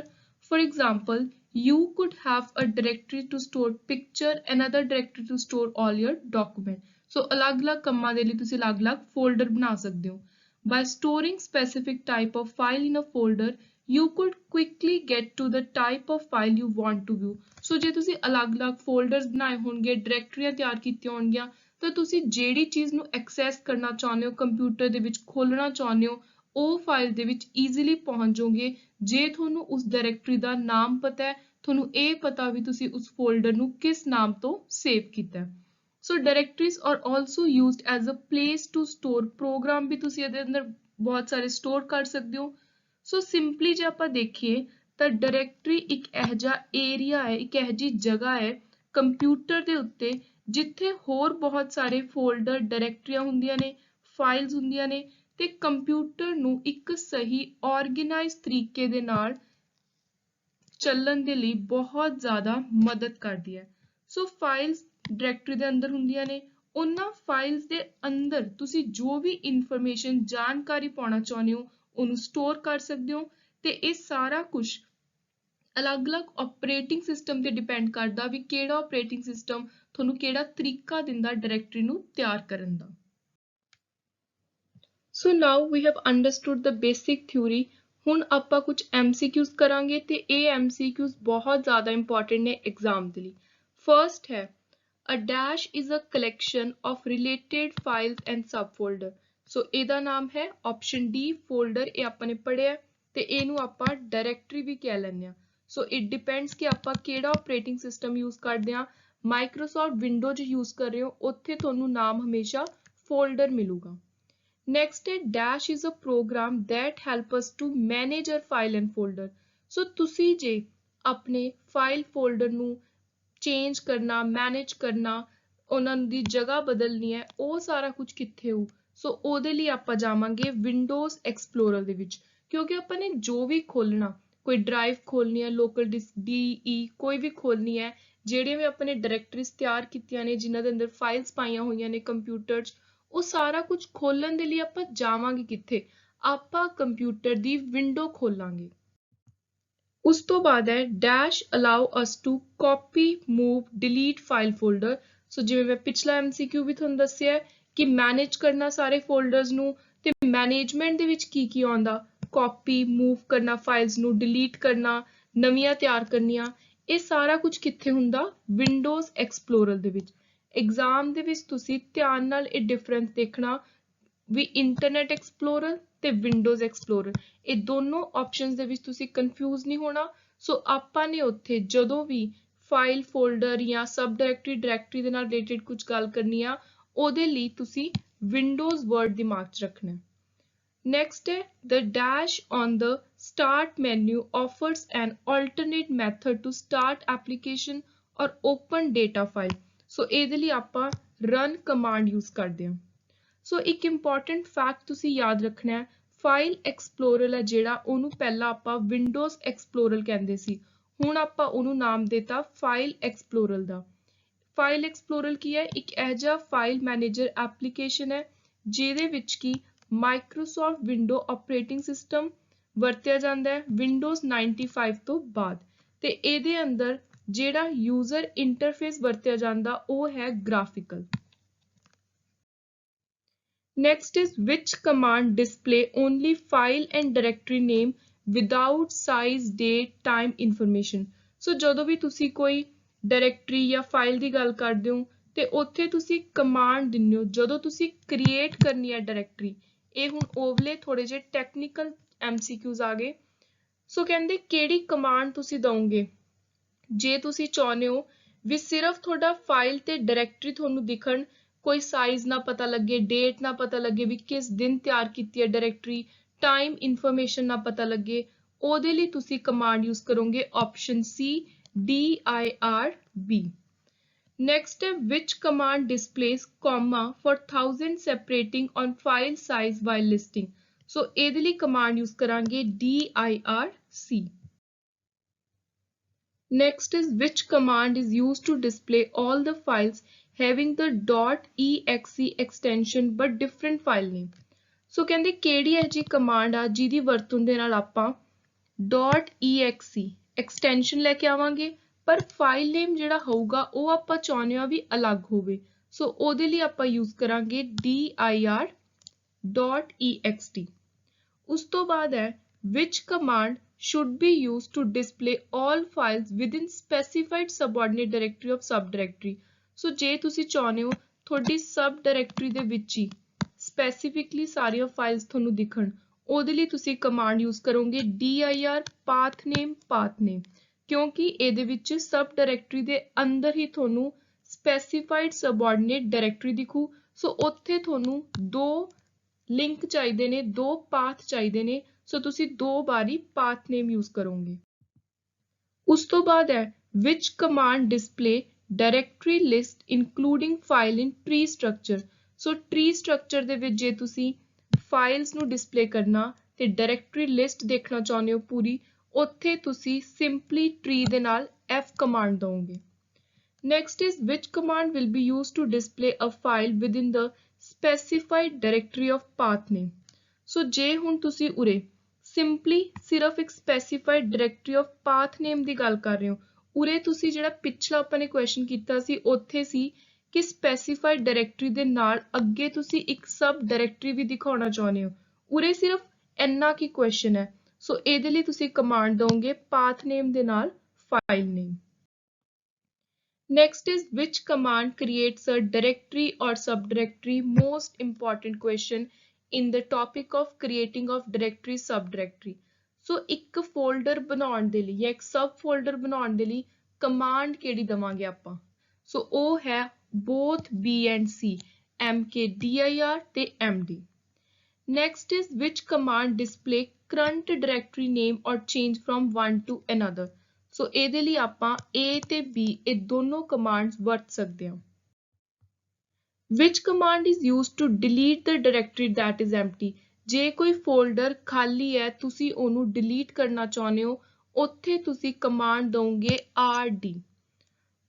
For example, you could have a directory to store picture, another directory to store all your document. So ਅਲੱਗ-ਅਲੱਗ ਕੰਮਾਂ ਦੇ ਲਈ ਤੁਸੀਂ ਅਲੱਗ-ਅਲੱਗ ਫੋਲਡਰ ਬਣਾ ਸਕਦੇ ਹੋ। By storing specific type of file in a folder, you could quickly get to the type of file you want to view. So ਜੇ ਤੁਸੀਂ ਅਲੱਗ-ਅਲੱਗ folders ਬਣਾਏ ਹੋਣਗੇ, ਡਾਇਰੈਕਟਰੀਆਂ ਤਿਆਰ ਕੀਤੀਆਂ ਹੋਣਗੀਆਂ, ਤਾਂ ਤੁਸੀਂ ਜਿਹੜੀ ਚੀਜ਼ ਨੂੰ ਐਕਸੈਸ ਕਰਨਾ ਚਾਹੁੰਦੇ ਹੋ, ਕੰਪਿਊਟਰ ਦੇ ਵਿੱਚ ਖੋਲਣਾ ਚਾਹੁੰਦੇ ਹੋ, ਉਹ ਫਾਈਲ ਦੇ ਵਿੱਚ ਈਜ਼ੀਲੀ ਪਹੁੰਚ ਜਾਓਗੇ ਜੇ ਤੁਹਾਨੂੰ ਉਸ ਡਾਇਰੈਕਟਰੀ ਦਾ ਨਾਮ ਪਤਾ ਹੈ, ਤੁਹਾਨੂੰ ਇਹ ਪਤਾ ਵੀ ਤੁਸੀਂ ਉਸ ਫੋਲਡਰ ਨੂੰ ਕਿਸ ਨਾਮ ਤੋਂ ਸੇਵ ਕੀਤਾ ਹੈ। So directories are also used as a place to store program, ਵੀ ਤੁਸੀਂ ਇਹਦੇ ਅੰਦਰ ਬਹੁਤ ਸਾਰੇ ਸਟੋਰ ਕਰ ਸਕਦੇ ਹੋ। ਸੋ ਸਿੰਪਲੀ ਜੇ ਆਪਾਂ ਦੇਖੀਏ ਤਾਂ ਡਾਇਰੈਕਟਰੀ ਇੱਕ ਇਹੋ ਜਿਹਾ ਏਰੀਆ ਹੈ, ਇੱਕ ਇਹੋ ਜਿਹੀ ਜਗ੍ਹਾ ਹੈ ਕੰਪਿਊਟਰ ਦੇ ਉੱਤੇ ਜਿੱਥੇ ਹੋਰ ਬਹੁਤ ਸਾਰੇ ਫੋਲਡਰ, ਡਾਇਰੈਕਟਰੀਆਂ ਹੁੰਦੀਆਂ ਨੇ, ਫਾਈਲਸ ਹੁੰਦੀਆਂ ਨੇ, ਤੇ ਕੰਪਿਊਟਰ ਨੂੰ ਇੱਕ ਸਹੀ ਆਰਗੇਨਾਈਜ਼ ਤਰੀਕੇ ਦੇ ਨਾਲ ਚੱਲਣ ਦੇ ਲਈ ਬਹੁਤ ਜ਼ਿਆਦਾ ਮਦਦ ਕਰਦੀ ਹੈ। ਸੋ ਫਾਈਲਸ ਡਾਇਰੈਕਟਰੀ ਦੇ ਅੰਦਰ ਹੁੰਦੀਆਂ ਨੇ, ਉਹਨਾਂ ਫਾਈਲਸ ਦੇ ਅੰਦਰ ਤੁਸੀਂ ਜੋ ਵੀ ਇਨਫੋਰਮੇਸ਼ਨ, ਜਾਣਕਾਰੀ ਪਾਉਣਾ ਚਾਹੁੰਦੇ ਹੋ ਉਹਨੂੰ ਸਟੋਰ ਕਰ ਸਕਦੇ ਹੋ। ਤੇ ਇਹ ਸਾਰਾ ਕੁਝ ਅਲੱਗ-ਅਲੱਗ ਆਪਰੇਟਿੰਗ ਸਿਸਟਮ ਤੇ ਡਿਪੈਂਡ ਕਰਦਾ ਵੀ ਕਿਹੜਾ ਆਪਰੇਟਿੰਗ ਸਿਸਟਮ ਤੁਹਾਨੂੰ ਕਿਹੜਾ ਤਰੀਕਾ ਦਿੰਦਾ ਡਾਇਰੈਕਟਰੀ ਨੂੰ ਤਿਆਰ ਕਰਨ ਦਾ। So now we have understood the basic theory. ਹੁਣ ਆਪਾਂ ਕੁਝ MCQs ਕਰਾਂਗੇ ਤੇ ਇਹ MCQs ਬਹੁਤ ਜ਼ਿਆਦਾ ਇੰਪੋਰਟੈਂਟ ਨੇ ਐਗਜ਼ਾਮ ਦੇ ਲਈ। ਫਰਸਟ ਹੈ A dash is a collection of related files and subfolder. ਸੋ ਇਹਦਾ ਨਾਮ ਹੈ ਆਪਸ਼ਨ D ਫੋਲਡਰ, ਇਹ ਆਪਾਂ ਨੇ ਪੜ੍ਹਿਆ ਤੇ ਇਹਨੂੰ ਆਪਾਂ ਡਾਇਰੈਕਟਰੀ ਵੀ ਕਹਿ ਲੈਂਦੇ ਹਾਂ। ਸੋ ਇਟ ਡਿਪੈਂਡਸ ਕਿ ਆਪਾਂ ਕਿਹੜਾ ਆਪਰੇਟਿੰਗ ਸਿਸਟਮ ਯੂਜ਼ ਕਰਦੇ ਹਾਂ। ਮਾਈਕਰੋਸੌਫਟ ਵਿੰਡੋਜ਼ ਯੂਜ਼ ਕਰ ਰਹੇ ਹੋ, ਉੱਥੇ ਤੁਹਾਨੂੰ ਨਾਮ ਹਮੇਸ਼ਾ ਫੋਲਡਰ ਮਿਲੂਗਾ। Next है dash is a program that help us to manage our file and folder. So ਤੁਸੀਂ ਜੇ ਆਪਣੇ file folder ਨੂੰ ਚੇਂਜ ਕਰਨਾ, ਮੈਨੇਜ ਕਰਨਾ, ਉਹਨਾਂ ਦੀ ਜਗ੍ਹਾ ਬਦਲਣੀ ਹੈ, ਉਹ ਸਾਰਾ ਕੁਝ ਕਿੱਥੇ ਹੋ? ਸੋ ਉਹਦੇ ਲਈ ਆਪਾਂ ਜਾਵਾਂਗੇ ਵਿੰਡੋਜ਼ ਐਕਸਪਲੋਰਰ ਦੇ ਵਿੱਚ, ਕਿਉਂਕਿ ਆਪਾਂ ਨੇ ਜੋ ਵੀ ਖੋਲਣਾ, ਕੋਈ ਡਰਾਈਵ ਖੋਲਣੀ ਹੈ, ਲੋਕਲ ਡਿਸਕ ਡੀ ਕੋਈ ਵੀ ਖੋਲਣੀ ਹੈ, ਜਿਹੜੇ ਵੀ ਆਪਾਂ ਨੇ ਡਾਇਰੈਕਟਰੀਜ਼ ਤਿਆਰ ਕੀਤੀਆਂ ਨੇ ਜਿਨ੍ਹਾਂ ਦੇ ਅੰਦਰ ਫਾਈਲਸ ਪਾਈਆਂ ਹੋਈਆਂ ਨੇ ਕੰਪਿਊਟਰ 'ਚ, ਉਹ ਸਾਰਾ ਕੁਝ ਖੋਲਣ ਦੇ ਲਈ ਆਪਾਂ ਜਾਵਾਂਗੇ ਕਿੱਥੇ? ਆਪਾਂ ਕੰਪਿਊਟਰ ਦੀ ਵਿੰਡੋ ਖੋਲਾਂਗੇ। ਉਸ ਤੋਂ ਬਾਅਦ ਹੈ dash allow us to copy move delete file folder. So ਜਿਵੇਂ ਮੈਂ ਪਿਛਲਾ MCQ ਵੀ ਤੁਹਾਨੂੰ ਦੱਸਿਆ ਕਿ ਮੈਨੇਜ ਕਰਨਾ ਸਾਰੇ ਫੋਲਡਰਸ ਨੂੰ, ਤੇ ਮੈਨੇਜਮੈਂਟ ਦੇ ਵਿੱਚ ਕੀ ਆਉਂਦਾ? ਕਾਪੀ ਮੂਵ ਕਰਨਾ ਫਾਈਲਸ ਨੂੰ, ਡਿਲੀਟ ਕਰਨਾ, ਨਵੀਆਂ ਤਿਆਰ ਕਰਨੀਆਂ, ਇਹ ਸਾਰਾ ਕੁਝ ਕਿੱਥੇ ਹੁੰਦਾ? ਵਿੰਡੋਜ਼ ਐਕਸਪਲੋਰਰ ਦੇ ਵਿੱਚ। ਐਗਜ਼ਾਮ ਦੇ ਵਿੱਚ ਤੁਸੀਂ ਧਿਆਨ ਨਾਲ ਇਹ ਡਿਫਰੈਂਸ ਦੇਖਣਾ ਵੀ ਇੰਟਰਨੈਟ ਐਕਸਪਲੋਰਰ ਤੇ ਵਿੰਡੋਜ਼ ਐਕਸਪਲੋਰਰ, ਇਹ ਦੋਨੋਂ ਆਪਸ਼ਨਸ ਦੇ ਵਿੱਚ ਤੁਸੀਂ ਕਨਫਿਊਜ਼ ਨਹੀਂ ਹੋਣਾ। ਸੋ ਆਪਾਂ ਨੇ ਉੱਥੇ ਜਦੋਂ ਵੀ ਫਾਈਲ ਫੋਲਡਰ ਜਾਂ ਸਬ ਡਾਇਰੈਕਟਰੀ ਦੇ ਨਾਲ ਰਿਲੇਟਡ ਕੁਝ ਗੱਲ ਕਰਨੀ ਆ, ਉਹਦੇ ਲਈ ਤੁਸੀਂ ਵਿੰਡੋਜ਼ ਵਰਡ ਦਿਮਾਗ 'ਚ ਰੱਖਣਾ। Next ਹੈ the dash on the start menu offers an alternate method to start application or open data file. ਸੋ ਇਹਦੇ ਲਈ ਆਪਾਂ run command use ਕਰਦੇ ਹਾਂ। ਸੋ ਇੱਕ ਇੰਪੋਰਟੈਂਟ ਫੈਕਟ ਤੁਸੀਂ ਯਾਦ ਰੱਖਣਾ ਹੈ, ਫਾਈਲ ਐਕਸਪਲੋਰਰ ਹੈ ਜਿਹੜਾ, ਉਹਨੂੰ ਪਹਿਲਾਂ ਆਪਾਂ ਵਿੰਡੋਜ਼ ਐਕਸਪਲੋਰਰ ਕਹਿੰਦੇ ਸੀ, ਹੁਣ ਆਪਾਂ ਉਹਨੂੰ ਨਾਮ ਦਿੱਤਾ ਫਾਈਲ ਐਕਸਪਲੋਰਰ ਦਾ। ਫਾਈਲ ਐਕਸਪਲੋਰਰ ਕੀ ਹੈ? ਇੱਕ ਇਹੋ ਜਿਹਾ ਫਾਈਲ ਮੈਨੇਜਰ ਐਪਲੀਕੇਸ਼ਨ ਹੈ ਜਿਹਦੇ ਵਿੱਚ ਕੀ ਮਾਈਕਰੋਸੌਫਟ ਵਿੰਡੋ ਆਪਰੇਟਿੰਗ ਸਿਸਟਮ ਵਰਤਿਆ ਜਾਂਦਾ ਹੈ ਵਿੰਡੋਜ਼ 95 ਤੋਂ ਬਾਅਦ, ਤੇ ਇਹਦੇ ਅੰਦਰ ਜਿਹੜਾ ਯੂਜ਼ਰ ਇੰਟਰਫੇਸ ਵਰਤਿਆ ਜਾਂਦਾ ਉਹ ਹੈ graphical. Next is which command display only file and directory name without size, date, time information. So ਜਦੋਂ ਵੀ ਤੁਸੀਂ ਕੋਈ ਡਾਇਰੈਕਟਰੀ ਜਾਂ ਫਾਈਲ ਦੀ ਗੱਲ ਕਰਦੇ ਹੋ ਤੇ ਉੱਥੇ ਤੁਸੀਂ ਕਮਾਂਡ ਦਿੰਦੇ ਹੋ ਜਦੋਂ ਤੁਸੀਂ ਕ੍ਰੀਏਟ ਕਰਨੀ ਹੈ ਡਾਇਰੈਕਟਰੀ। ਇਹ ਹੁਣ ਓਵਲੇ ਥੋੜੇ ਜਿਹੇ ਟੈਕਨੀਕਲ MCQs ਆ ਗਏ। ਸੋ ਕਹਿੰਦੇ ਕਿਹੜੀ ਕਮਾਂਡ ਤੁਸੀਂ ਦਵੋਗੇ ਜੇ ਤੁਸੀਂ ਚਾਹੁੰਦੇ ਹੋ ਵੀ ਸਿਰਫ ਤੁਹਾਡਾ ਫਾਈਲ ਤੇ ਡਾਇਰੈਕਟਰੀ ਤੁਹਾਨੂੰ ਦਿਖਣ, ਕੋਈ ਸਾਈਜ਼ ਨਾ ਪਤਾ ਲੱਗੇ, ਡੇਟ ਨਾ ਪਤਾ ਲੱਗੇ ਵੀ ਕਿਸ ਦਿਨ ਤਿਆਰ ਕੀਤੀ ਹੈ ਡਾਇਰੈਕਟਰੀ, ਟਾਈਮ ਇਨਫੋਰਮੇਸ਼ਨ ਨਾ ਪਤਾ ਲੱਗੇ, ਉਹਦੇ ਲਈ ਤੁਸੀਂ ਕਮਾਂਡ ਯੂਜ਼ ਕਰੋਗੇ ਆਪਸ਼ਨ C DIRB। Next ਹੈ which command displays comma for 1000 separating on file size while listing. ਸੋ ਇਹਦੇ ਲਈ ਕਮਾਂਡ ਯੂਜ਼ ਕਰਾਂਗੇ DIRC। Next is which command is used to display all the files having the .exe extension but different file name. ਸੋ ਕਹਿੰਦੇ ਕਿਹੜੀ ਹੈ ਜੀ ਕਮਾਂਡ ਆ ਜਿਹਦੀ ਵਰਤੋਂ ਦੇ ਨਾਲ ਆਪਾਂ .exe extension ਲੈ ਕੇ ਆਵਾਂਗੇ ਪਰ ਫਾਈਲ ਨੇਮ ਜਿਹੜਾ ਹੋਊਗਾ ਉਹ ਆਪਾਂ ਚਾਹੁੰਦੇ ਹਾਂ ਵੀ ਅਲੱਗ ਹੋਵੇ। ਸੋ ਉਹਦੇ ਲਈ ਆਪਾਂ ਯੂਜ਼ ਕਰਾਂਗੇ dir.ext। ਉਸ ਤੋਂ ਬਾਅਦ ਹੈ which command should be used to display all files within specified subordinate directory of subdirectory. ਸੋ ਜੇ ਤੁਸੀਂ ਚਾਹੁੰਦੇ ਹੋ ਤੁਹਾਡੀ ਸਬ ਡਾਇਰੈਕਟਰੀ ਦੇ ਵਿੱਚ ਹੀ ਸਪੈਸੀਫਿਕਲੀ ਸਾਰੀਆਂ ਫਾਈਲਸ ਤੁਹਾਨੂੰ ਦਿਖਣ, ਉਹਦੇ ਲਈ ਤੁਸੀਂ ਕਮਾਂਡ ਯੂਜ਼ ਕਰੋਗੇ dir pathname, ਕਿਉਂਕਿ ਇਹਦੇ ਵਿੱਚ ਸਬ ਡਾਇਰੈਕਟਰੀ ਦੇ ਅੰਦਰ ਹੀ ਤੁਹਾਨੂੰ ਸਪੈਸੀਫਾਈਡ ਸਬਆਰਡੀਨੇਟ ਡਾਇਰੈਕਟਰੀ ਦਿਖੂ। ਸੋ ਉੱਥੇ ਤੁਹਾਨੂੰ ਦੋ ਲਿੰਕ ਚਾਹੀਦੇ ਨੇ, ਦੋ ਪਾਥ ਚਾਹੀਦੇ ਨੇ, ਸੋ ਤੁਸੀਂ ਦੋ ਵਾਰੀ ਪਾਥ ਨੇਮ ਯੂਜ਼ ਕਰੋਗੇ। ਉਸ ਤੋਂ ਬਾਅਦ ਹੈ which command display directory list including file in tree structure. So tree structure ਦੇ ਵਿੱਚ ਜੇ ਤੁਸੀਂ ਫਾਈਲਸ ਨੂੰ ਡਿਸਪਲੇ ਕਰਨਾ ਤੇ ਡਾਇਰੈਕਟਰੀ ਲਿਸਟ ਦੇਖਣਾ ਚਾਹੁੰਦੇ ਹੋ ਪੂਰੀ, ਉੱਥੇ ਤੁਸੀਂ ਸਿੰਪਲੀ tree ਦੇ ਨਾਲ F command ਦਵੋਗੇ। Next is which command will be used to display a file within the specified directory of path name. ਸੋ ਜੇ ਹੁਣ ਤੁਸੀਂ ਉਰੇ ਸਿੰਪਲੀ ਸਿਰਫ ਇੱਕ ਸਪੈਸੀਫਾਈਡ ਡਾਇਰੈਕਟਰੀ ਆਫ ਪਾਥ ਨੇਮ ਦੀ ਗੱਲ ਕਰ ਰਹੇ ਹੋ, ਉਰੇ ਤੁਸੀਂ ਜਿਹੜਾ ਪਿਛਲਾ ਆਪਾਂ ਨੇ ਕੁਐਸਚਨ ਕੀਤਾ ਸੀ ਉੱਥੇ ਸੀ ਕਿ ਸਪੈਸੀਫਾਈਡ ਡਾਇਰੈਕਟਰੀ ਦੇ ਨਾਲ ਅੱਗੇ ਤੁਸੀਂ ਇੱਕ ਸਬ ਡਾਇਰੈਕਟਰੀ ਵੀ ਦਿਖਾਉਣਾ ਚਾਹੁੰਦੇ ਹੋ, ਉਰੇ ਸਿਰਫ ਇੰਨਾ ਕੀ ਕੁਐਸਚਨ ਹੈ। ਸੋ ਇਹਦੇ ਲਈ ਤੁਸੀਂ ਕਮਾਂਡ ਦਵੋਗੇ ਪਾਥ ਨੇਮ ਦੇ ਨਾਲ file name. Next is which command creates a directory or subdirectory? Most important question in the topic of creating of directory subdirectory. So ਇੱਕ ਫੋਲਡਰ ਬਣਾਉਣ ਦੇ ਲਈ ਜਾਂ ਇੱਕ ਸਬ ਫੋਲਡਰ ਬਣਾਉਣ ਦੇ ਲਈ ਕਮਾਂਡ ਕਿਹੜੀ ਦਵਾਂਗੇ ਆਪਾਂ? ਸੋ ਉਹ ਹੈ both B and C, mkdir ਤੇ md। Next is which command display current directory name or change from one to another. So ਇਹਦੇ ਲਈ ਆਪਾਂ A ਤੇ B ਇਹ ਦੋਨੋਂ commands ਵਰਤ ਸਕਦੇ ਹਾਂ. Which command is used to delete the directory that is empty? ਜੇ ਕੋਈ folder ਖਾਲੀ ਹੈ ਤੁਸੀਂ ਉਹਨੂੰ delete ਕਰਨਾ ਚਾਹੁੰਦੇ ਹੋ ਉੱਥੇ ਤੁਸੀਂ command ਦਵੋਗੇ rd.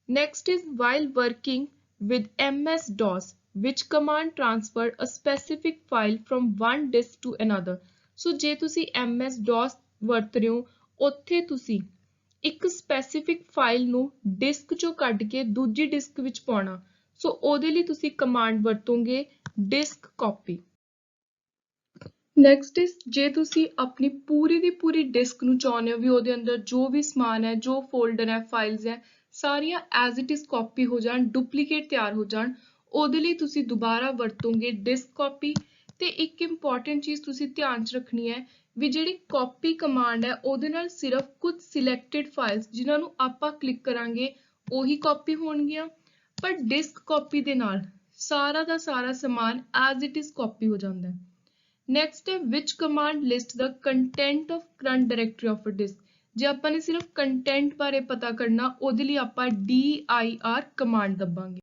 Next is while working with MS-DOS, which command transfer a specific file from one disk to another? So ਜੇ ਤੁਸੀਂ MS-DOS ਵਰਤ ਰਹੇ ਹੋ ਉੱਥੇ ਤੁਸੀਂ ਇੱਕ specific file ਨੂੰ disk ਚੋਂ ਕੱਢ ਕੇ ਦੂਜੀ disk ਵਿੱਚ ਪਾਉਣਾ. ਸੋ ਉਹਦੇ ਲਈ ਤੁਸੀਂ command ਵਰਤੋਗੇ disk copy. Next is ਜੇ ਤੁਸੀਂ ਆਪਣੀ ਪੂਰੀ ਦੀ ਪੂਰੀ disk ਨੂੰ ਚਾਹੁੰਦੇ ਹੋ ਵੀ ਉਹਦੇ ਅੰਦਰ ਜੋ ਵੀ ਸਮਾਨ ਹੈ ਜੋ folder ਹੈ files ਹੈ ਸਾਰੀਆਂ as it is copy ਹੋ ਜਾਣ duplicate ਤਿਆਰ ਹੋ ਜਾਣ ਉਹਦੇ ਲਈ ਤੁਸੀਂ ਦੁਬਾਰਾ ਵਰਤੋਗੇ disk copy. ਤੇ ਇੱਕ important ਚੀਜ਼ ਤੁਸੀਂ ਧਿਆਨ 'ਚ ਰੱਖਣੀ ਹੈ ਵੀ ਜਿਹੜੀ copy command ਹੈ ਉਹਦੇ ਨਾਲ ਸਿਰਫ ਕੁਝ selected files ਜਿਨ੍ਹਾਂ ਨੂੰ ਆਪਾਂ click ਕਰਾਂਗੇ ਉਹੀ copy ਹੋਣਗੀਆਂ ਪਰ disk copy ਦੇ ਨਾਲ ਸਾਰਾ ਦਾ ਸਾਰਾ ਸਮਾਨ as it is copy ਹੋ ਜਾਂਦਾ ਹੈ. Next ਹੈ which command lists the content of current directory of a disk? ਜੇ ਆਪਾਂ ਨੇ ਸਿਰਫ ਕੰਟੈਂਟ ਬਾਰੇ ਪਤਾ ਕਰਨਾ ਉਹਦੇ ਲਈ ਆਪਾਂ dir ਕਮਾਂਡ ਦਬਾਂਗੇ.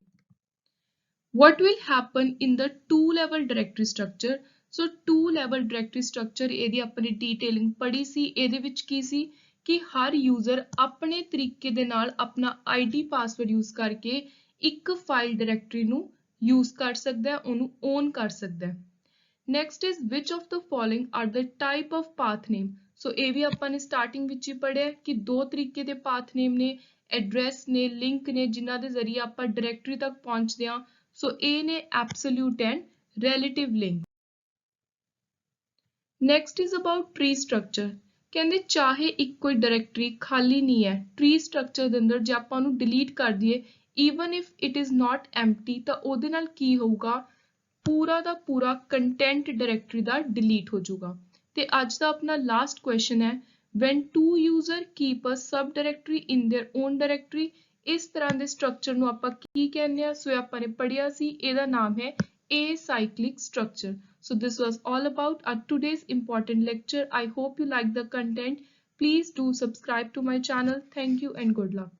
What will happen in the two level directory structure? So two level directory structure ਇਹਦੀ ਆਪਣੀ ਡੀਟੇਲਿੰਗ ਪੜ੍ਹੀ ਸੀ. ਇਹਦੇ ਵਿੱਚ ਕੀ ਸੀ ਕਿ ਹਰ ਯੂਜ਼ਰ ਆਪਣੇ ਤਰੀਕੇ ਦੇ ਨਾਲ ਆਪਣਾ ID ਪਾਸਵਰਡ ਯੂਜ਼ ਕਰਕੇ ਇੱਕ ਫਾਈਲ ਡਾਇਰੈਕਟਰੀ ਨੂੰ ਯੂਜ਼ ਕਰ ਸਕਦਾ ਹੈ ਉਹਨੂੰ ਓਨ ਕਰ ਸਕਦਾ ਹੈ. Next is which of the following are the type of path name? So ਇਹ ਵੀ ਆਪਾਂ ਨੇ ਸਟਾਰਟਿੰਗ ਵਿੱਚ ਹੀ ਪੜ੍ਹਿਆ ਕਿ ਦੋ ਤਰੀਕੇ ਦੇ path name ਨੇ ਐਡਰੈਸ ਨੇ ਲਿੰਕ ਨੇ ਜਿਨ੍ਹਾਂ ਦੇ ਜ਼ਰੀਏ ਆਪਾਂ ਡਾਇਰੈਕਟਰੀ ਤੱਕ ਪਹੁੰਚਦੇ ਹਾਂ. ਸੋ ਇਹ ਨੇ absolute and relative link. Next is about tree structure. ਕਹਿੰਦੇ ਚਾਹੇ ਇੱਕ ਕੋਈ ਡਾਇਰੈਕਟਰੀ ਖਾਲੀ ਨਹੀਂ ਹੈ tree structure ਦੇ ਅੰਦਰ ਜੇ ਆਪਾਂ ਉਹਨੂੰ delete ਕਰ ਦਈਏ even if it is not empty ਤਾਂ ਉਹਦੇ ਨਾਲ ਕੀ ਹੋਊਗਾ ਪੂਰਾ ਦਾ ਪੂਰਾ ਕੰਟੈਂਟ ਡਾਇਰੈਕਟਰੀ ਦਾ ਡਿਲੀਟ ਹੋ ਜਾਊਗਾ. ਤੇ ਅੱਜ ਦਾ ਆਪਣਾ ਲਾਸਟ ਕੁਐਸਚਨ ਹੈ when two user keep a subdirectory in their own directory ਇਸ ਤਰ੍ਹਾਂ ਦੇ ਸਟਰਕਚਰ ਨੂੰ ਆਪਾਂ ਕੀ ਕਹਿੰਦੇ ਆ. ਸੋ ਆਪਾਂ ਨੇ ਪੜ੍ਹਿਆ ਸੀ ਇਹਦਾ ਨਾਮ ਹੈ acyclic structure. So this was all about our today's important lecture. I hope you like the content. Please do subscribe to my channel. Thank you and good luck.